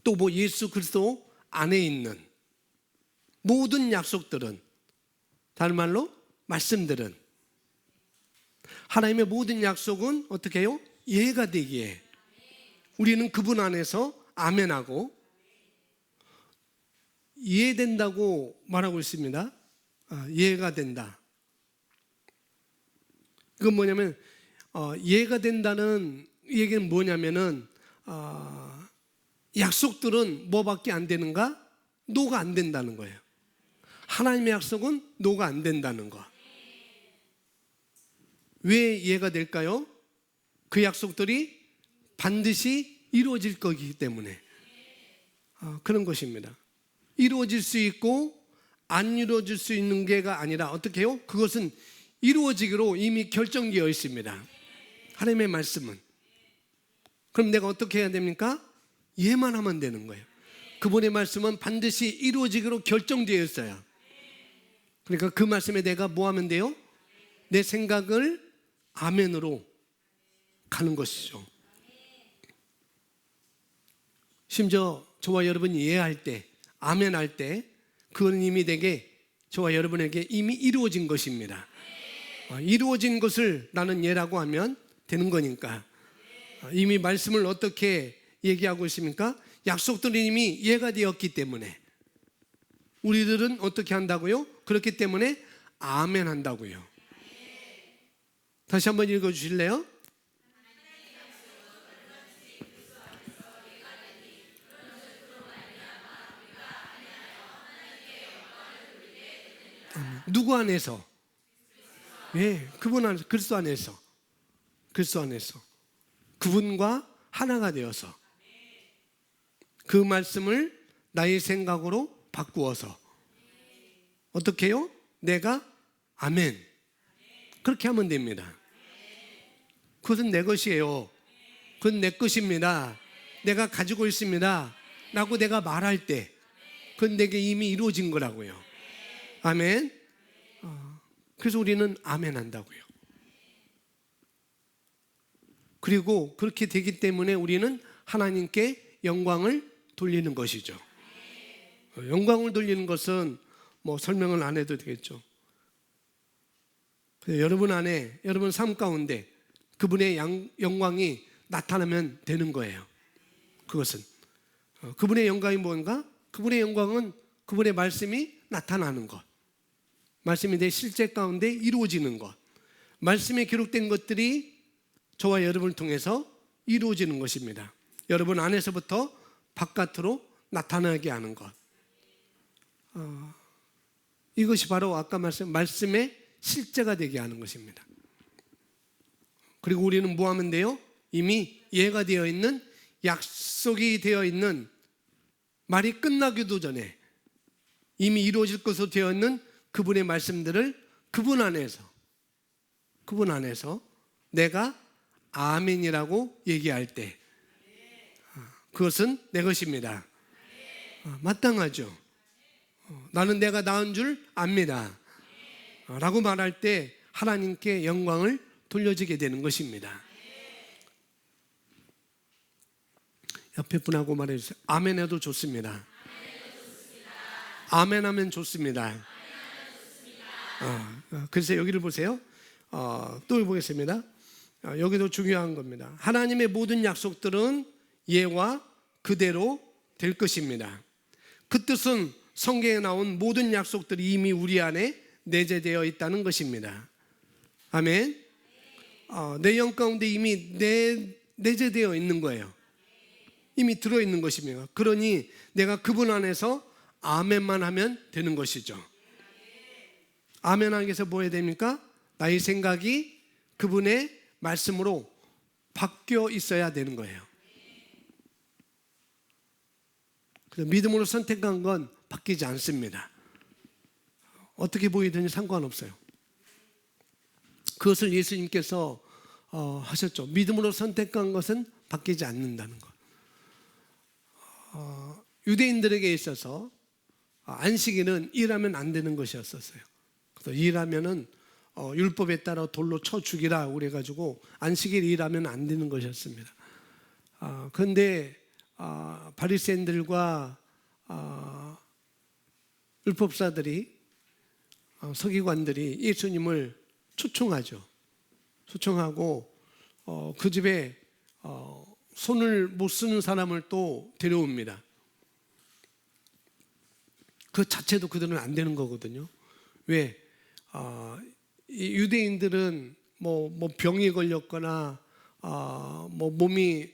또 뭐 예수 그리스도 안에 있는 모든 약속들은, 다른 말로 말씀들은, 하나님의 모든 약속은 어떻게 해요? 예가 되기에 우리는 그분 안에서 아멘하고, 이해된다고 말하고 있습니다. 이해가 된다. 이건 뭐냐면 이해가 된다는 얘기는 뭐냐면은 약속들은 뭐밖에 안 되는가? 노가 안 된다는 거예요. 하나님의 약속은 노가 안 된다는 거. 왜 이해가 될까요? 그 약속들이 반드시 이루어질 거기 때문에 그런 것입니다. 이루어질 수 있고 안 이루어질 수 있는 게가 아니라 어떻게 해요? 그것은 이루어지기로 이미 결정되어 있습니다. 하나님의 말씀은. 그럼 내가 어떻게 해야 됩니까? 이해만 하면 되는 거예요. 그분의 말씀은 반드시 이루어지기로 결정되어 있어요. 그러니까 그 말씀에 내가 뭐 하면 돼요? 내 생각을 아멘으로 가는 것이죠. 심지어 저와 여러분이 이해할 때, 아멘 할 때, 그건 이미 내게, 저와 여러분에게 이미 이루어진 것입니다. 이루어진 것을 나는 예라고 하면 되는 거니까. 이미 말씀을 어떻게 얘기하고 있습니까? 약속들이 이미 예가 되었기 때문에 우리들은 어떻게 한다고요? 그렇기 때문에 아멘 한다고요. 다시 한번 읽어 주실래요? 누구 안에서? 예, 그분 안에서, 그리스도 안에서. 그리스도 안에서. 그분과 하나가 되어서 그 말씀을 나의 생각으로 바꾸어서 어떻게 해요? 내가 아멘. 그렇게 하면 됩니다. 그것은 내 것이에요. 그건 내 것입니다. 내가 가지고 있습니다. 라고 내가 말할 때 그건 내게 이미 이루어진 거라고요. 아멘. 그래서 우리는 아멘 한다고요. 그리고 그렇게 되기 때문에 우리는 하나님께 영광을 돌리는 것이죠. 영광을 돌리는 것은 뭐 설명을 안 해도 되겠죠. 여러분 안에, 여러분 삶 가운데 그분의 영광이 나타나면 되는 거예요. 그것은 그분의 영광이 뭔가? 그분의 영광은 그분의 말씀이 나타나는 것, 말씀이 내 실제 가운데 이루어지는 것, 말씀에 기록된 것들이 저와 여러분을 통해서 이루어지는 것입니다. 여러분 안에서부터 바깥으로 나타나게 하는 것, 이것이 바로 아까 말씀의 실제가 되게 하는 것입니다. 그리고 우리는 뭐 하면 돼요? 이미 예가 되어 있는, 약속이 되어 있는, 말이 끝나기도 전에 이미 이루어질 것으로 되어 있는 그분의 말씀들을 그분 안에서 내가 아멘이라고 얘기할 때 그것은 내 것입니다. 마땅하죠. 나는 내가 낳은 줄 압니다. 라고 말할 때 하나님께 영광을 돌려주게 되는 것입니다. 옆에 분하고 말해주세요. 아멘해도 좋습니다. 아멘하면 좋습니다. 그래서 여기를 보세요. 또 보겠습니다. 여기도 중요한 겁니다. 하나님의 모든 약속들은 예와 그대로 될 것입니다. 그 뜻은 성경에 나온 모든 약속들이 이미 우리 안에 내재되어 있다는 것입니다. 아멘. 내 영 가운데 이미 내재되어 있는 거예요. 이미 들어있는 것이며, 그러니 내가 그분 안에서 아멘만 하면 되는 것이죠. 아멘 하기 위해서 뭐 해야 됩니까? 나의 생각이 그분의 말씀으로 바뀌어 있어야 되는 거예요. 그래서 믿음으로 선택한 건 바뀌지 않습니다. 어떻게 보이든지 상관없어요. 그것을 예수님께서 하셨죠. 믿음으로 선택한 것은 바뀌지 않는다는 것. 유대인들에게 있어서 안식일은 일하면 안 되는 것이었었어요. 그래서 일하면은 율법에 따라 돌로 쳐 죽이라 그래가지고 안식일 일하면 안 되는 것이었습니다. 그런데 바리새인들과 율법사들이 서기관들이 예수님을 초청하죠. 초청하고 그 집에 손을 못 쓰는 사람을 또 데려옵니다. 그 자체도 그들은 안 되는 거거든요. 왜? 이 유대인들은 뭐 병이 걸렸거나 뭐 몸이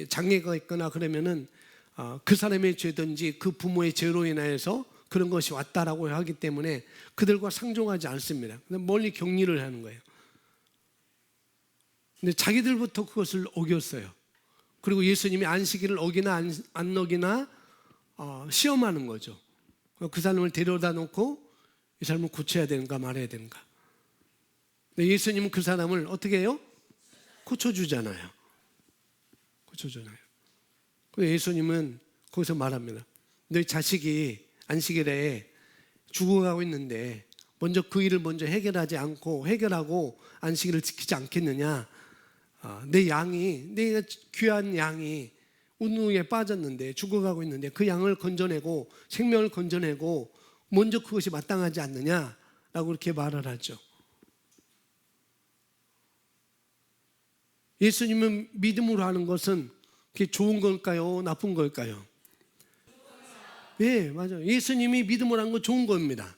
장애가 있거나 그러면은 그 사람의 죄든지 그 부모의 죄로 인하여서 그런 것이 왔다라고 하기 때문에 그들과 상종하지 않습니다. 멀리 격리를 하는 거예요. 근데 자기들부터 그것을 어겼어요. 그리고 예수님이 안식일을 어기나 안 어기나 시험하는 거죠. 그 사람을 데려다 놓고 이 사람을 고쳐야 되는가 말아야 되는가. 근데 예수님은 그 사람을 어떻게 해요? 고쳐주잖아요. 고쳐주잖아요. 그래서 예수님은 거기서 말합니다. 너희 자식이 안식일에 죽어가고 있는데 먼저 그 일을 먼저 해결하고 안식일을 지키지 않겠느냐. 내 귀한 양이 운우에 빠졌는데 죽어가고 있는데 그 양을 건져내고 생명을 건져내고 먼저 그것이 마땅하지 않느냐라고 그렇게 말을 하죠. 예수님은 믿음으로 하는 것은 그게 좋은 걸까요? 나쁜 걸까요? 네, 맞아요. 예수님이 믿음으로 하는 건 좋은 겁니다.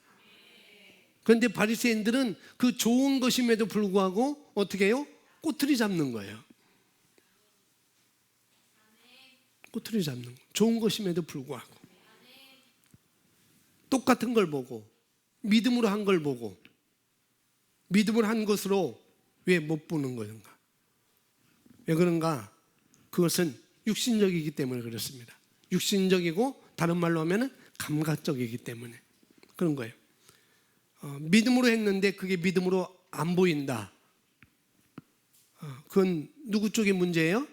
그런데 바리새인들은 그 좋은 것임에도 불구하고 어떻게 해요? 꼬투리 잡는 거예요. 꼬투리 잡는 거. 좋은 것임에도 불구하고 똑같은 걸 보고 믿음으로 한 걸 보고 믿음으로 한 것으로 왜 못 보는 건가? 왜 그런가? 그것은 육신적이기 때문에 그렇습니다. 육신적이고 다른 말로 하면 감각적이기 때문에 그런 거예요. 믿음으로 했는데 그게 믿음으로 안 보인다. 그건 누구 쪽의 문제예요?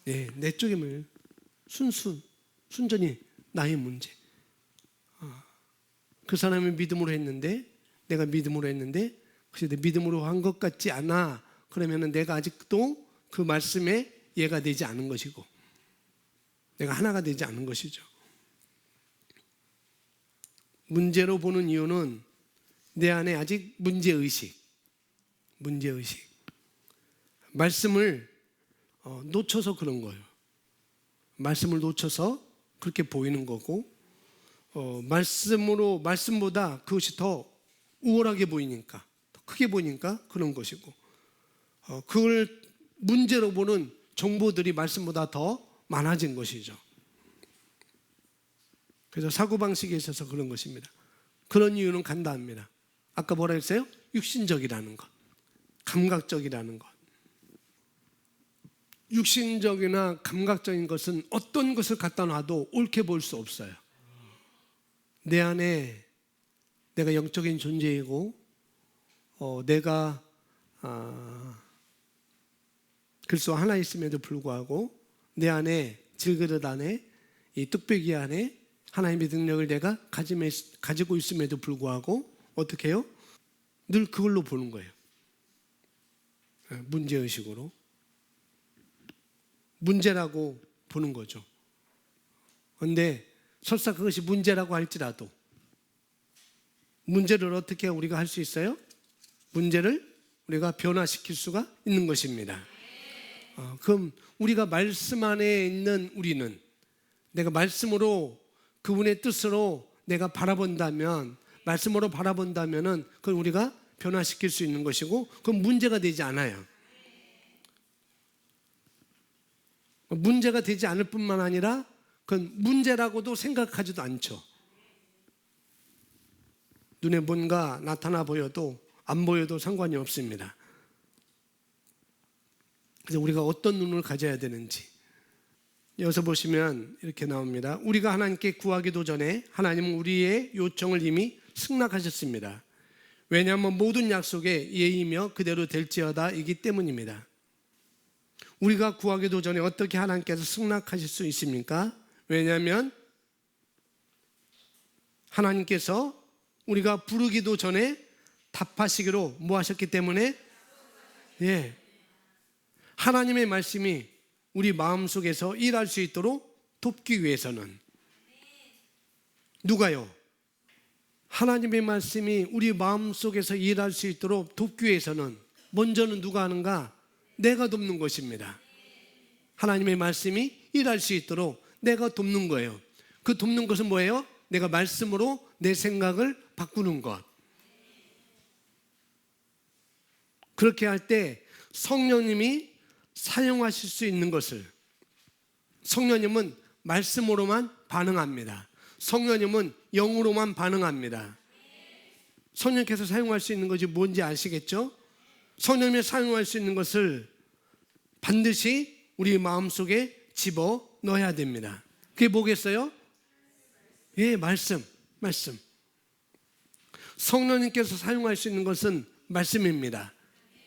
네, 내 쪽의 문제. 순전히 나의 문제. 그 사람이 믿음으로 했는데 내가 믿음으로 했는데 그래서 믿음으로 한 것 같지 않아. 그러면은 내가 아직도 그 말씀에 예가 되지 않은 것이고 내가 하나가 되지 않은 것이죠. 문제로 보는 이유는 내 안에 아직 문제의식 말씀을 놓쳐서 그런 거예요. 말씀을 놓쳐서 그렇게 보이는 거고 말씀보다 그것이 더 우월하게 보이니까 더 크게 보이니까 그런 것이고 그걸 문제로 보는 정보들이 말씀보다 더 많아진 것이죠. 그래서 사고방식에 있어서 그런 것입니다. 그런 이유는 간단합니다. 아까 뭐라 했어요? 육신적이라는 것, 감각적이라는 것. 육신적이나 감각적인 것은 어떤 것을 갖다 놔도 옳게 볼 수 없어요. 내 안에 내가 영적인 존재이고 내가 그리스도 하나 있음에도 불구하고 내 안에 질그릇 안에 이 뚝배기 안에 하나님의 능력을 내가 가지고 있음에도 불구하고 어떻게 해요? 늘 그걸로 보는 거예요. 문제의식으로. 문제라고 보는 거죠. 그런데 설사 그것이 문제라고 할지라도 문제를 어떻게 우리가 할 수 있어요? 문제를 우리가 변화시킬 수가 있는 것입니다. 그럼 우리가 말씀 안에 있는 우리는 내가 말씀으로 그분의 뜻으로 내가 바라본다면 말씀으로 바라본다면은 그건 우리가 변화시킬 수 있는 것이고 그건 문제가 되지 않아요. 문제가 되지 않을 뿐만 아니라 그건 문제라고도 생각하지도 않죠. 눈에 뭔가 나타나 보여도 안 보여도 상관이 없습니다. 그래서 우리가 어떤 눈을 가져야 되는지 여기서 보시면 이렇게 나옵니다. 우리가 하나님께 구하기도 전에 하나님은 우리의 요청을 이미 승낙하셨습니다. 왜냐하면 모든 약속에 예이며 그대로 될지어다 이기 때문입니다. 우리가 구하기도 전에 어떻게 하나님께서 승낙하실 수 있습니까? 왜냐하면 하나님께서 우리가 부르기도 전에 답하시기로 뭐 하셨기 때문에, 예, 하나님의 말씀이 우리 마음속에서 일할 수 있도록 돕기 위해서는 누가요? 하나님의 말씀이 우리 마음속에서 일할 수 있도록 돕기 위해서는 먼저는 누가 하는가? 내가 돕는 것입니다. 하나님의 말씀이 일할 수 있도록 내가 돕는 거예요. 그 돕는 것은 뭐예요? 내가 말씀으로 내 생각을 바꾸는 것. 그렇게 할 때 성령님이 사용하실 수 있는 것을, 성령님은 말씀으로만 반응합니다. 성령님은 영으로만 반응합니다. 성령께서 사용할 수 있는 것이 뭔지 아시겠죠? 성령님이 사용할 수 있는 것을 반드시 우리 마음속에 집어 넣어야 됩니다. 그게 뭐겠어요? 예, 말씀. 성령님께서 사용할 수 있는 것은 말씀입니다.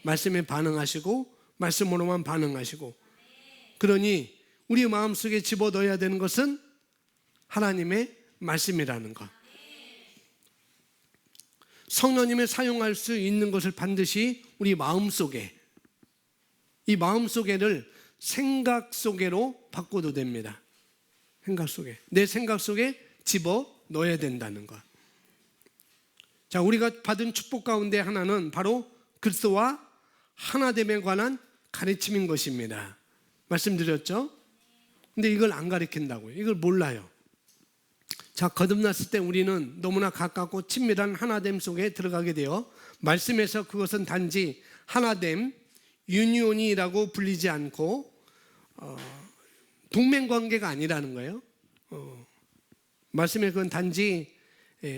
말씀에 반응하시고 말씀으로만 반응하시고, 그러니 우리 마음속에 집어넣어야 되는 것은 하나님의 말씀이라는 것. 성령님이 사용할 수 있는 것을 반드시 우리 마음속에, 이 마음속에를 생각 속에로 바꿔도 됩니다. 생각 속에, 내 생각 속에 집어넣어야 된다는 것. 자, 우리가 받은 축복 가운데 하나는 바로 그리스도와 하나됨에 관한 가르침인 것입니다. 말씀드렸죠? 근데 이걸 안 가르친다고요. 이걸 몰라요. 자, 거듭났을 때 우리는 너무나 가깝고 친밀한 하나됨 속에 들어가게 되어 말씀에서 그것은 단지 하나됨, 유니온이라고 불리지 않고 동맹관계가 아니라는 거예요. 말씀에 그건 단지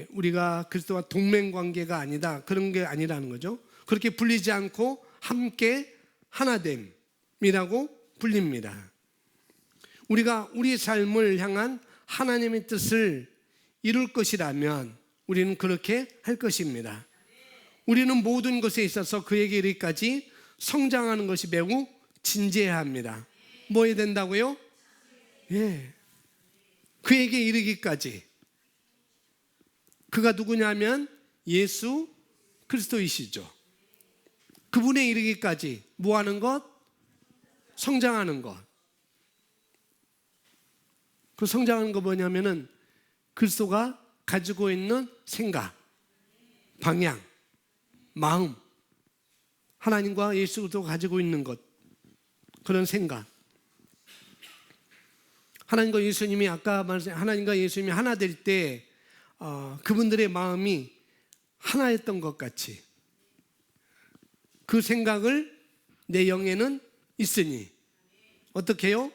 우리가 그리스도와 동맹관계가 아니다, 그런 게 아니라는 거죠. 그렇게 불리지 않고 함께 하나됨이라고 불립니다. 우리가 우리 삶을 향한 하나님의 뜻을 이룰 것이라면 우리는 그렇게 할 것입니다. 우리는 모든 것에 있어서 그에게 이르기까지 성장하는 것이 매우 진지해야 합니다. 뭐 해야 된다고요? 예, 그에게 이르기까지. 그가 누구냐면 예수 그리스도이시죠. 그분에 이르기까지 뭐 하는 것? 성장하는 것. 그 성장하는 거 뭐냐면은 그리스도가 가지고 있는 생각, 방향, 마음, 하나님과 예수 그리스도가 가지고 있는 것, 그런 생각. 하나님과 예수님이 아까 말씀, 하나님과 예수님이 하나 될 때 그분들의 마음이 하나였던 것 같이 그 생각을 내 영에는 있으니, 어떻게 해요?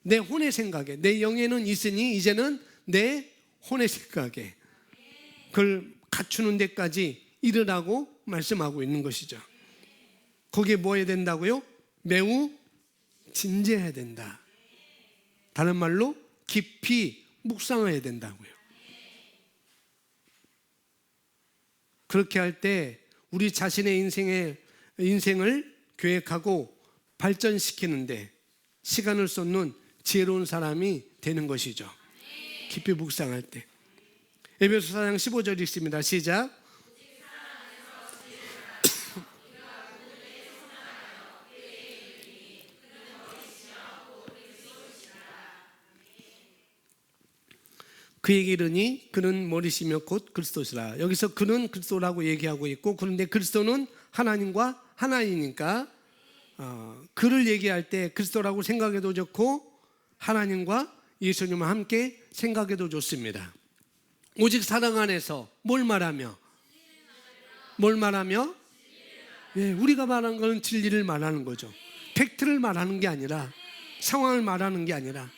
내 혼의 생각에, 내 영에는 있으니 이제는 내 혼의 생각에 그걸 갖추는 데까지 이르라고 말씀하고 있는 것이죠. 거기에 뭐 해야 된다고요? 매우 진지해야 된다. 다른 말로 깊이 묵상해야 된다고요. 그렇게 할 때 우리 자신의 인생을 계획하고 발전시키는데 시간을 쏟는 지혜로운 사람이 되는 것이죠. 깊이 묵상할 때. 에베소서 4장 15절 읽습니다. 시작. 그에게 이르니 그는 머리시며 곧 그리스도시라. 여기서 그는 그리스도라고 얘기하고 있고, 그런데 그리스도는 하나님과 하나이니까 그를 얘기할 때 그리스도라고 생각해도 좋고 하나님과 예수님과 함께 생각해도 좋습니다. 오직 사랑 안에서 뭘 말하며? 예, 우리가 말하는 것은 진리를 말하는 거죠. 팩트를 말하는 게 아니라 상황을 말하는 게 아니라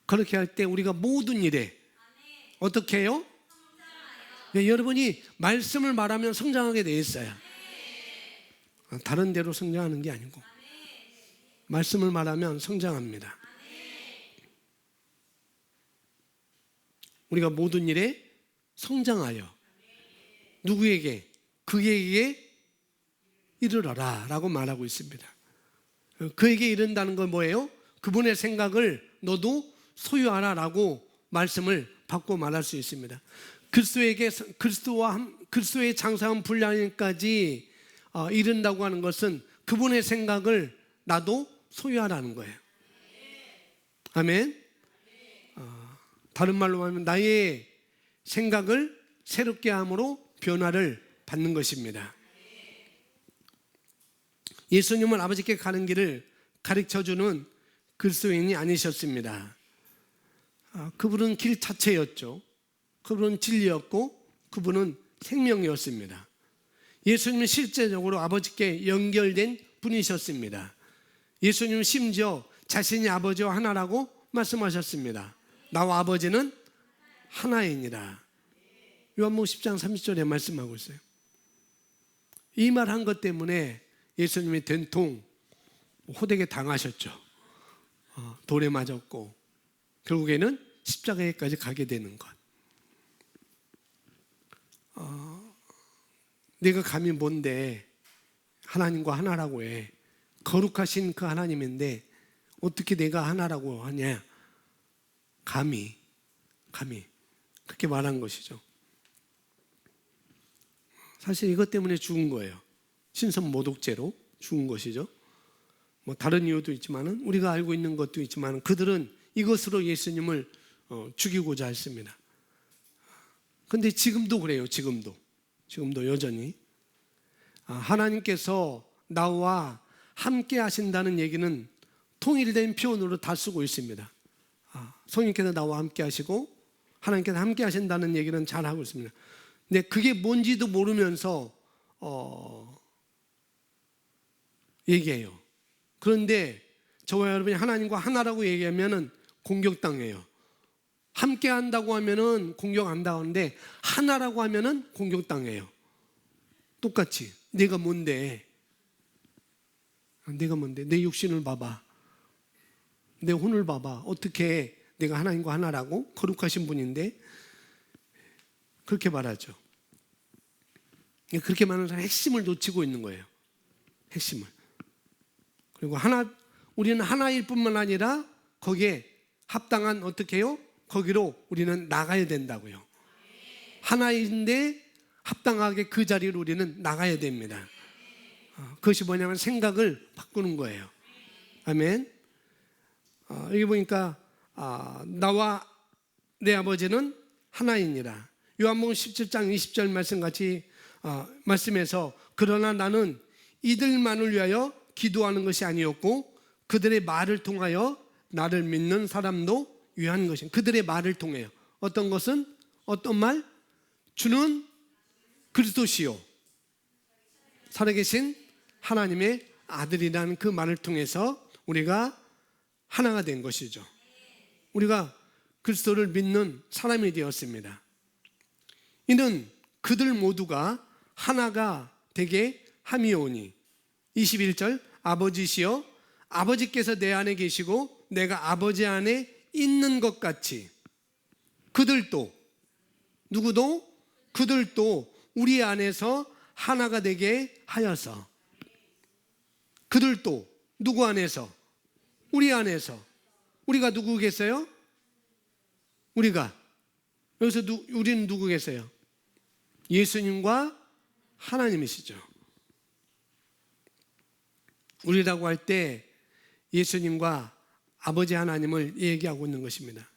그렇게 할 때 우리가 모든 일에 어떻게 해요? 네, 여러분이 말씀을 말하면 성장하게 돼 있어요. 다른 데로 성장하는 게 아니고 말씀을 말하면 성장합니다. 우리가 모든 일에 성장하여 누구에게? 그에게 이르러라 라고 말하고 있습니다. 그에게 이른다는 건 뭐예요? 그분의 생각을 너도 소유하라 라고 말씀을 받고 말할 수 있습니다. 그리스도의 장사한 분량까지 이른다고 하는 것은 그분의 생각을 나도 소유하라는 거예요. 아멘. 다른 말로 하면 나의 생각을 새롭게 함으로 변화를 받는 것입니다. 예수님은 아버지께 가는 길을 가르쳐주는 그리스도인이 아니셨습니다. 그분은 길 자체였죠. 그분은 진리였고 그분은 생명이었습니다. 예수님은 실제적으로 아버지께 연결된 분이셨습니다. 예수님은 심지어 자신이 아버지와 하나라고 말씀하셨습니다. 나와 아버지는 하나이니라. 요한복음 10장 30절에 말씀하고 있어요. 이 말 한 것 때문에 예수님이 된통 호되게 당하셨죠. 돌에 맞았고 결국에는 십자가에까지 가게 되는 것. 내가 감히 뭔데 하나님과 하나라고 해. 거룩하신 그 하나님인데 어떻게 내가 하나라고 하냐. 감히 그렇게 말한 것이죠. 사실 이것 때문에 죽은 거예요. 신선 모독죄로 죽은 것이죠. 뭐 다른 이유도 있지만은 우리가 알고 있는 것도 있지만 그들은 이것으로 예수님을 죽이고자 했습니다. 그런데 지금도 그래요. 지금도 여전히 하나님께서 나와 함께 하신다는 얘기는 통일된 표현으로 다 쓰고 있습니다. 성령께서 나와 함께 하시고 하나님께서 함께 하신다는 얘기는 잘 하고 있습니다. 근데 그게 뭔지도 모르면서 얘기해요. 그런데 저와 여러분이 하나님과 하나라고 얘기하면은 공격당해요. 함께 한다고 하면은 공격 안 당하는데 하나라고 하면은 공격당해요. 똑같이 내가 뭔데? 내 육신을 봐봐. 내 혼을 봐봐. 어떻게 내가 하나님과 하나라고? 거룩하신 분인데 그렇게 말하죠. 그렇게 말하는 사람 핵심을 놓치고 있는 거예요. 핵심을. 그리고 우리는 하나일 뿐만 아니라 거기에 합당한 어떻게 해요? 거기로 우리는 나가야 된다고요. 하나인데 합당하게 그 자리로 우리는 나가야 됩니다. 그것이 뭐냐면 생각을 바꾸는 거예요. 아멘. 여기 보니까 나와 내 아버지는 하나이니라. 요한복음 17장 20절 말씀같이 말씀에서 그러나 나는 이들만을 위하여 기도하는 것이 아니었고 그들의 말을 통하여 나를 믿는 사람도 위한 것이. 그들의 말을 통해요. 어떤 것은? 어떤 말? 주는 그리스도시요 살아계신 하나님의 아들이라는 그 말을 통해서 우리가 하나가 된 것이죠. 우리가 그리스도를 믿는 사람이 되었습니다. 이는 그들 모두가 하나가 되게 함이오니 21절 아버지시여 아버지께서 내 안에 계시고 내가 아버지 안에 있는 것 같이 그들도 누구도? 그들도 우리 안에서 하나가 되게 하여서 그들도 누구 안에서? 우리 안에서. 우리가 누구겠어요? 우리가 여기서 우리는 누구겠어요? 예수님과 하나님이시죠. 우리라고 할 때 예수님과 아버지 하나님을 얘기하고 있는 것입니다.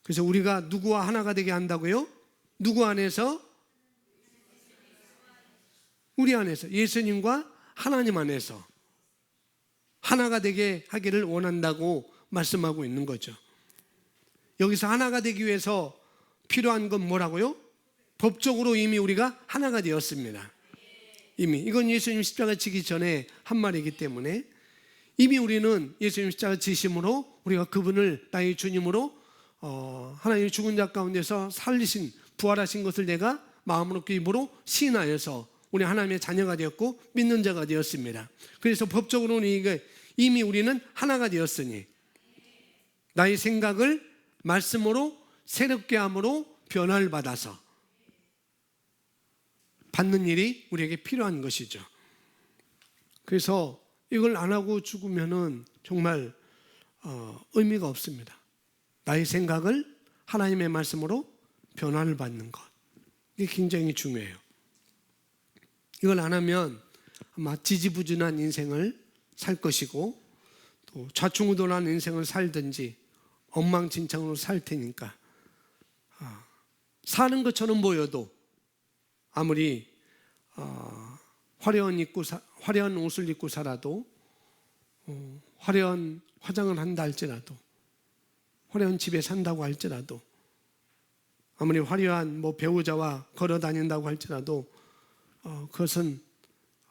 그래서 우리가 누구와 하나가 되게 한다고요? 누구 안에서? 우리 안에서. 예수님과 하나님 안에서 하나가 되게 하기를 원한다고 말씀하고 있는 거죠. 여기서 하나가 되기 위해서 필요한 건 뭐라고요? 법적으로 이미 우리가 하나가 되었습니다. 이미 이건 예수님 십자가 지기 전에 한 말이기 때문에 이미 우리는 예수님 십자가 지심으로 우리가 그분을 나의 주님으로 하나님의 죽은 자 가운데서 살리신 부활하신 것을 내가 마음으로 그 입으로 시인하여서 우리 하나님의 자녀가 되었고 믿는 자가 되었습니다. 그래서 법적으로는 이미 우리는 하나가 되었으니 나의 생각을 말씀으로 새롭게 함으로 변화를 받아서 받는 일이 우리에게 필요한 것이죠. 그래서 이걸 안 하고 죽으면은 정말 의미가 없습니다. 나의 생각을 하나님의 말씀으로 변화를 받는 것, 이게 굉장히 중요해요. 이걸 안 하면 아마 지지부진한 인생을 살 것이고 또 좌충우돌한 인생을 살든지 엉망진창으로 살 테니까 사는 것처럼 보여도 아무리 화려한 옷을 입고 살아도 화려한 화장을 한다 할지라도 화려한 집에 산다고 할지라도 아무리 화려한 배우자와 걸어 다닌다고 할지라도 그것은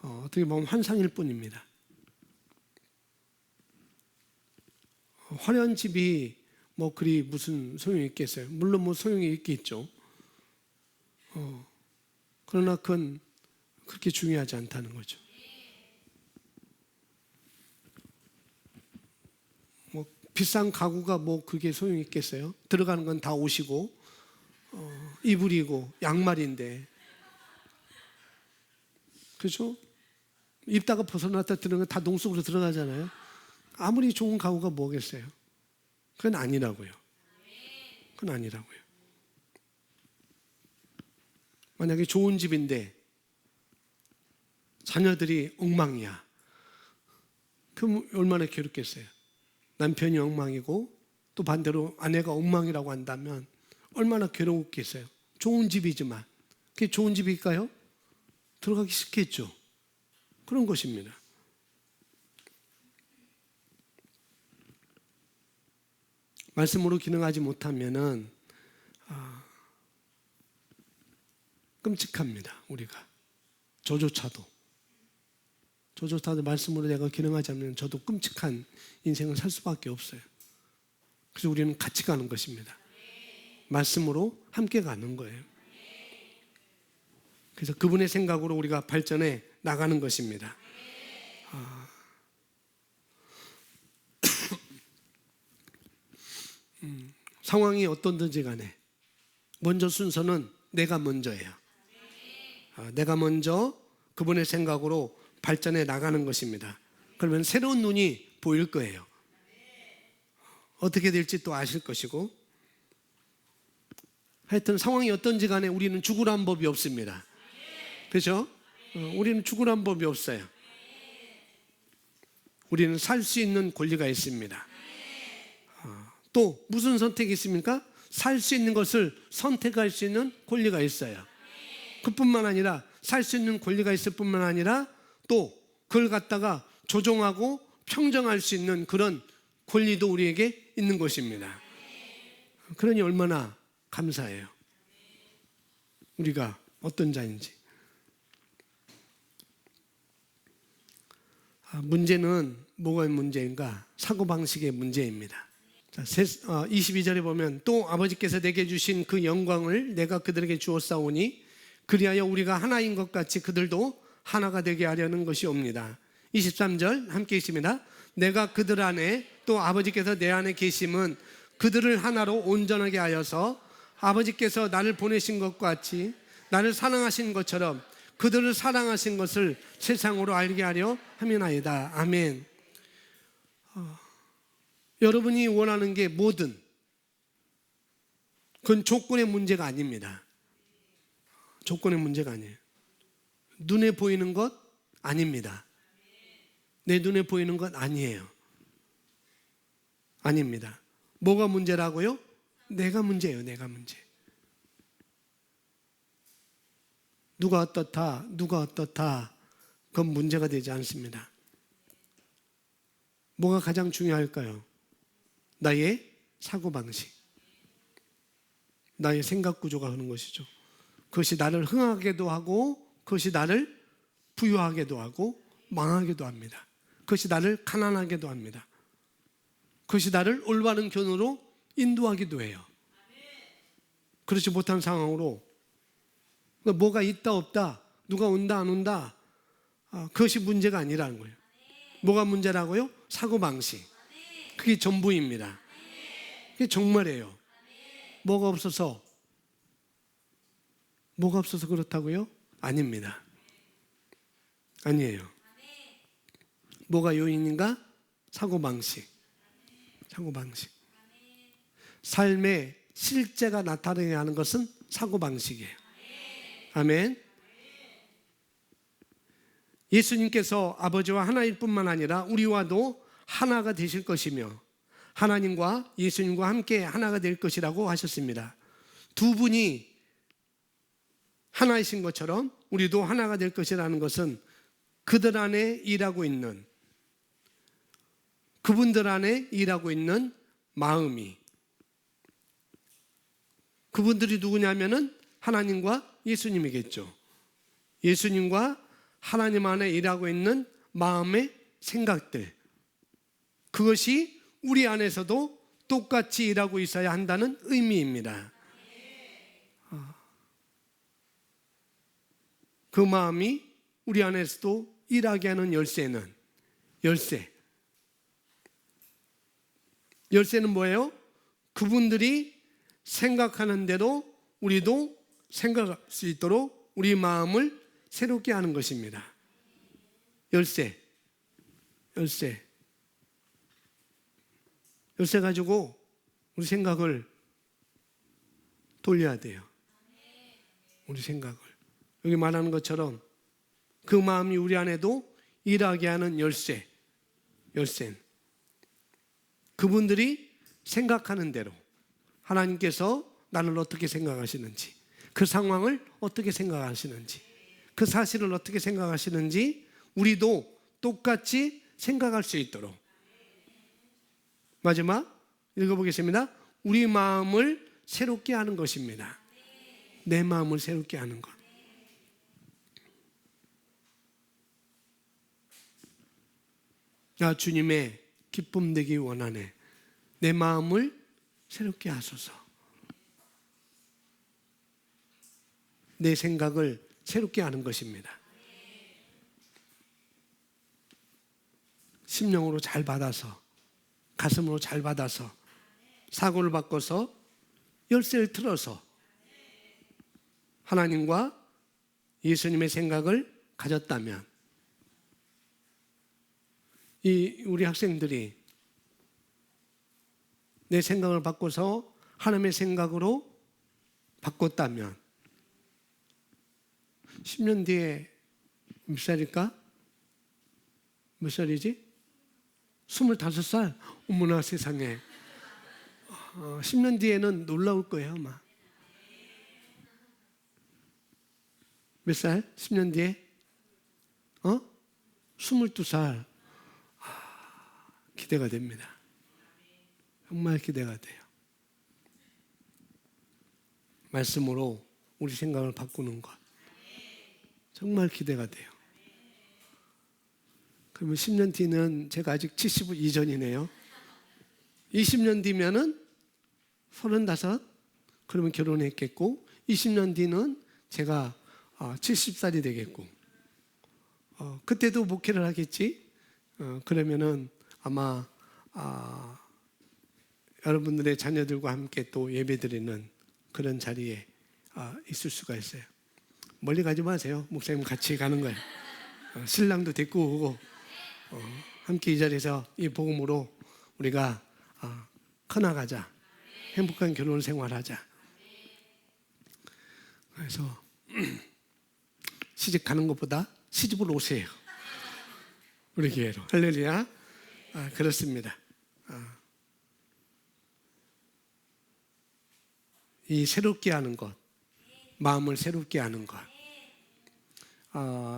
어떻게 보면 환상일 뿐입니다. 화려한 집이 그리 무슨 소용이 있겠어요? 물론 소용이 있겠죠. 그러나 그건 그렇게 중요하지 않다는 거죠. 비싼 가구가 그게 소용이 있겠어요? 들어가는 건 다 옷이고 이불이고 양말인데, 그렇죠? 입다가 벗어났다 들어가면 다 농속으로 들어가잖아요. 아무리 좋은 가구가 뭐겠어요? 그건 아니라고요. 그건 아니라고요. 만약에 좋은 집인데 자녀들이 엉망이야. 그럼 얼마나 괴롭겠어요. 남편이 엉망이고 또 반대로 아내가 엉망이라고 한다면 얼마나 괴로웠겠어요. 좋은 집이지만 그게 좋은 집일까요? 들어가기 싫겠죠. 그런 것입니다. 말씀으로 기능하지 못하면은 끔찍합니다. 우리가 저조차도 말씀으로 내가 기능하지 않으면 저도 끔찍한 인생을 살 수밖에 없어요. 그래서 우리는 같이 가는 것입니다. 말씀으로 함께 가는 거예요. 그래서 그분의 생각으로 우리가 발전해 나가는 것입니다. 상황이 어떤든지 간에 먼저 순서는 내가 먼저예요. 내가 먼저 그분의 생각으로 발전해 나가는 것입니다. 그러면 새로운 눈이 보일 거예요. 어떻게 될지 또 아실 것이고, 하여튼 상황이 어떤지 간에 우리는 죽으란 법이 없습니다. 그렇죠? 우리는 죽으란 법이 없어요. 우리는 살 수 있는 권리가 있습니다. 또 무슨 선택이 있습니까? 살 수 있는 것을 선택할 수 있는 권리가 있어요. 그뿐만 아니라 살 수 있는 권리가 있을 뿐만 아니라 또 그걸 갖다가 조종하고 평정할 수 있는 그런 권리도 우리에게 있는 것입니다. 그러니 얼마나 감사해요. 우리가 어떤 자인지. 문제는 뭐가 문제인가? 사고방식의 문제입니다. 22절에 보면 또 아버지께서 내게 주신 그 영광을 내가 그들에게 주었사오니 그리하여 우리가 하나인 것 같이 그들도 하나가 되게 하려는 것이옵니다. 23절 함께 있습니다. 내가 그들 안에 또 아버지께서 내 안에 계심은 그들을 하나로 온전하게 하여서 아버지께서 나를 보내신 것 같이 나를 사랑하신 것처럼 그들을 사랑하신 것을 세상으로 알게 하려 함이나이다. 아멘. 여러분이 원하는 게 뭐든 그건 조건의 문제가 아닙니다. 조건의 문제가 아니에요. 눈에 보이는 것 아닙니다. 내 눈에 보이는 것 아니에요. 아닙니다. 뭐가 문제라고요? 내가 문제예요. 내가 문제. 누가 어떻다 그건 문제가 되지 않습니다. 뭐가 가장 중요할까요? 나의 사고방식, 나의 생각 구조가 하는 것이죠. 그것이 나를 흥하게도 하고 그것이 나를 부유하게도 하고 망하게도 합니다. 그것이 나를 가난하게도 합니다. 그것이 나를 올바른 견으로 인도하기도 해요. 그렇지 못한 상황으로 뭐가 있다 없다, 누가 온다 안 온다, 그것이 문제가 아니라는 거예요. 뭐가 문제라고요? 사고방식. 그게 전부입니다. 그게 정말이에요. 뭐가 없어서 그렇다고요? 아닙니다. 아니에요. 뭐가 요인인가? 사고방식. 삶의 실제가 나타나야 하는 것은 사고방식이에요. 아멘. 예수님께서 아버지와 하나일 뿐만 아니라 우리와도 하나가 되실 것이며 하나님과 예수님과 함께 하나가 될 것이라고 하셨습니다. 두 분이 하나이신 것처럼 우리도 하나가 될 것이라는 것은 그들 안에 일하고 있는, 그분들 안에 일하고 있는 마음이, 그분들이 누구냐면은 하나님과 예수님이겠죠. 예수님과 하나님 안에 일하고 있는 마음의 생각들, 그것이 우리 안에서도 똑같이 일하고 있어야 한다는 의미입니다. 그 마음이 우리 안에서도 일하게 하는 열쇠는 열쇠는 뭐예요? 그분들이 생각하는 대로 우리도 생각할 수 있도록 우리 마음을 새롭게 하는 것입니다. 열쇠 가지고 우리 생각을 돌려야 돼요. 우리 생각을. 여기 말하는 것처럼 그 마음이 우리 안에도 일하게 하는 열쇠. 그분들이 생각하는 대로 하나님께서 나를 어떻게 생각하시는지, 그 상황을 어떻게 생각하시는지, 그 사실을 어떻게 생각하시는지 우리도 똑같이 생각할 수 있도록. 마지막 읽어보겠습니다. 우리 마음을 새롭게 하는 것입니다. 내 마음을 새롭게 하는 것. 나 주님의 기쁨 되기 원하네. 내 마음을 새롭게 하소서. 내 생각을 새롭게 하는 것입니다. 심령으로 잘 받아서, 가슴으로 잘 받아서, 사고를 바꿔서 열쇠를 틀어서 하나님과 예수님의 생각을 가졌다면, 우리 학생들이 내 생각을 바꿔서 하나님의 생각으로 바꿨다면 10년 뒤에 몇 살일까? 몇 살이지? 25살? 어머나 세상에. 10년 뒤에는 놀라울 거예요 아마. 몇 살? 10년 뒤에? 22살. 기대가 됩니다. 정말 기대가 돼요. 말씀으로 우리 생각을 바꾸는 것. 정말 기대가 돼요. 그러면 10년 뒤는 제가 아직 72 전이네요. 20년 뒤면은 35, 그러면 결혼했겠고, 20년 뒤는 제가 70살이 되겠고, 그때도 목회를 하겠지. 그러면은 아마 여러분들의 자녀들과 함께 또 예배드리는 그런 자리에 있을 수가 있어요. 멀리 가지 마세요. 목사님 같이 가는 거예요. 신랑도 데리고 오고 함께 이 자리에서 이 복음으로 우리가 커나가자. 행복한 결혼 생활하자. 그래서 시집 가는 것보다 시집을 오세요. 우리 교회로. 할렐루야. 그렇습니다. 이 새롭게 하는 것, 마음을 새롭게 하는 것.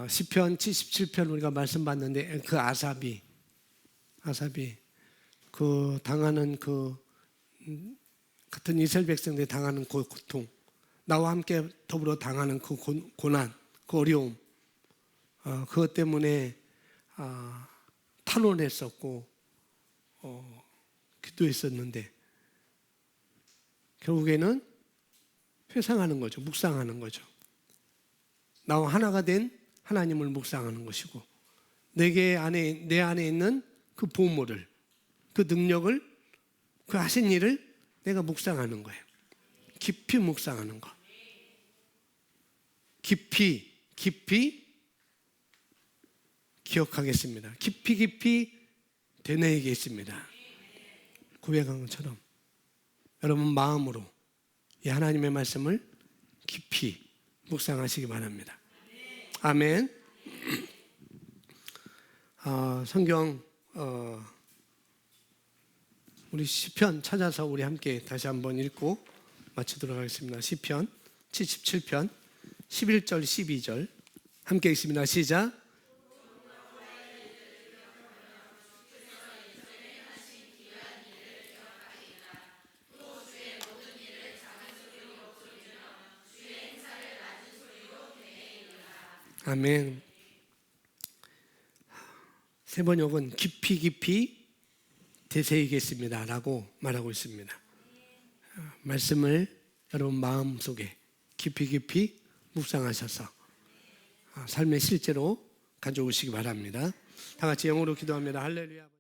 시편 77편 우리가 말씀 봤는데 그 아삽이 그 당하는 그 같은 이스라엘 백성들이 당하는 그 고통, 나와 함께 더불어 당하는 그 고난, 그 어려움, 그것 때문에 탄원했었고 기도했었는데 결국에는 회상하는 거죠. 묵상하는 거죠. 나와 하나가 된 하나님을 묵상하는 것이고 내 안에 있는 그 보물을, 그 능력을, 그 하신 일을 내가 묵상하는 거예요. 깊이 묵상하는 거. 깊이 기억하겠습니다. 깊이 되뇌이겠습니다. 고백한 것처럼 여러분 마음으로 이 하나님의 말씀을 깊이 묵상하시기 바랍니다. 아멘. 성경 우리 시편 찾아서 우리 함께 다시 한번 읽고 마치도록 하겠습니다. 시편 77편 11절 12절 함께 읽습니다. 시작. 아멘. 세 번역은 깊이 되새기겠습니다 라고 말하고 있습니다. 말씀을 여러분 마음속에 깊이 묵상하셔서 삶의 실제로 가져오시기 바랍니다. 다 같이 영어로 기도합니다. 할렐루야.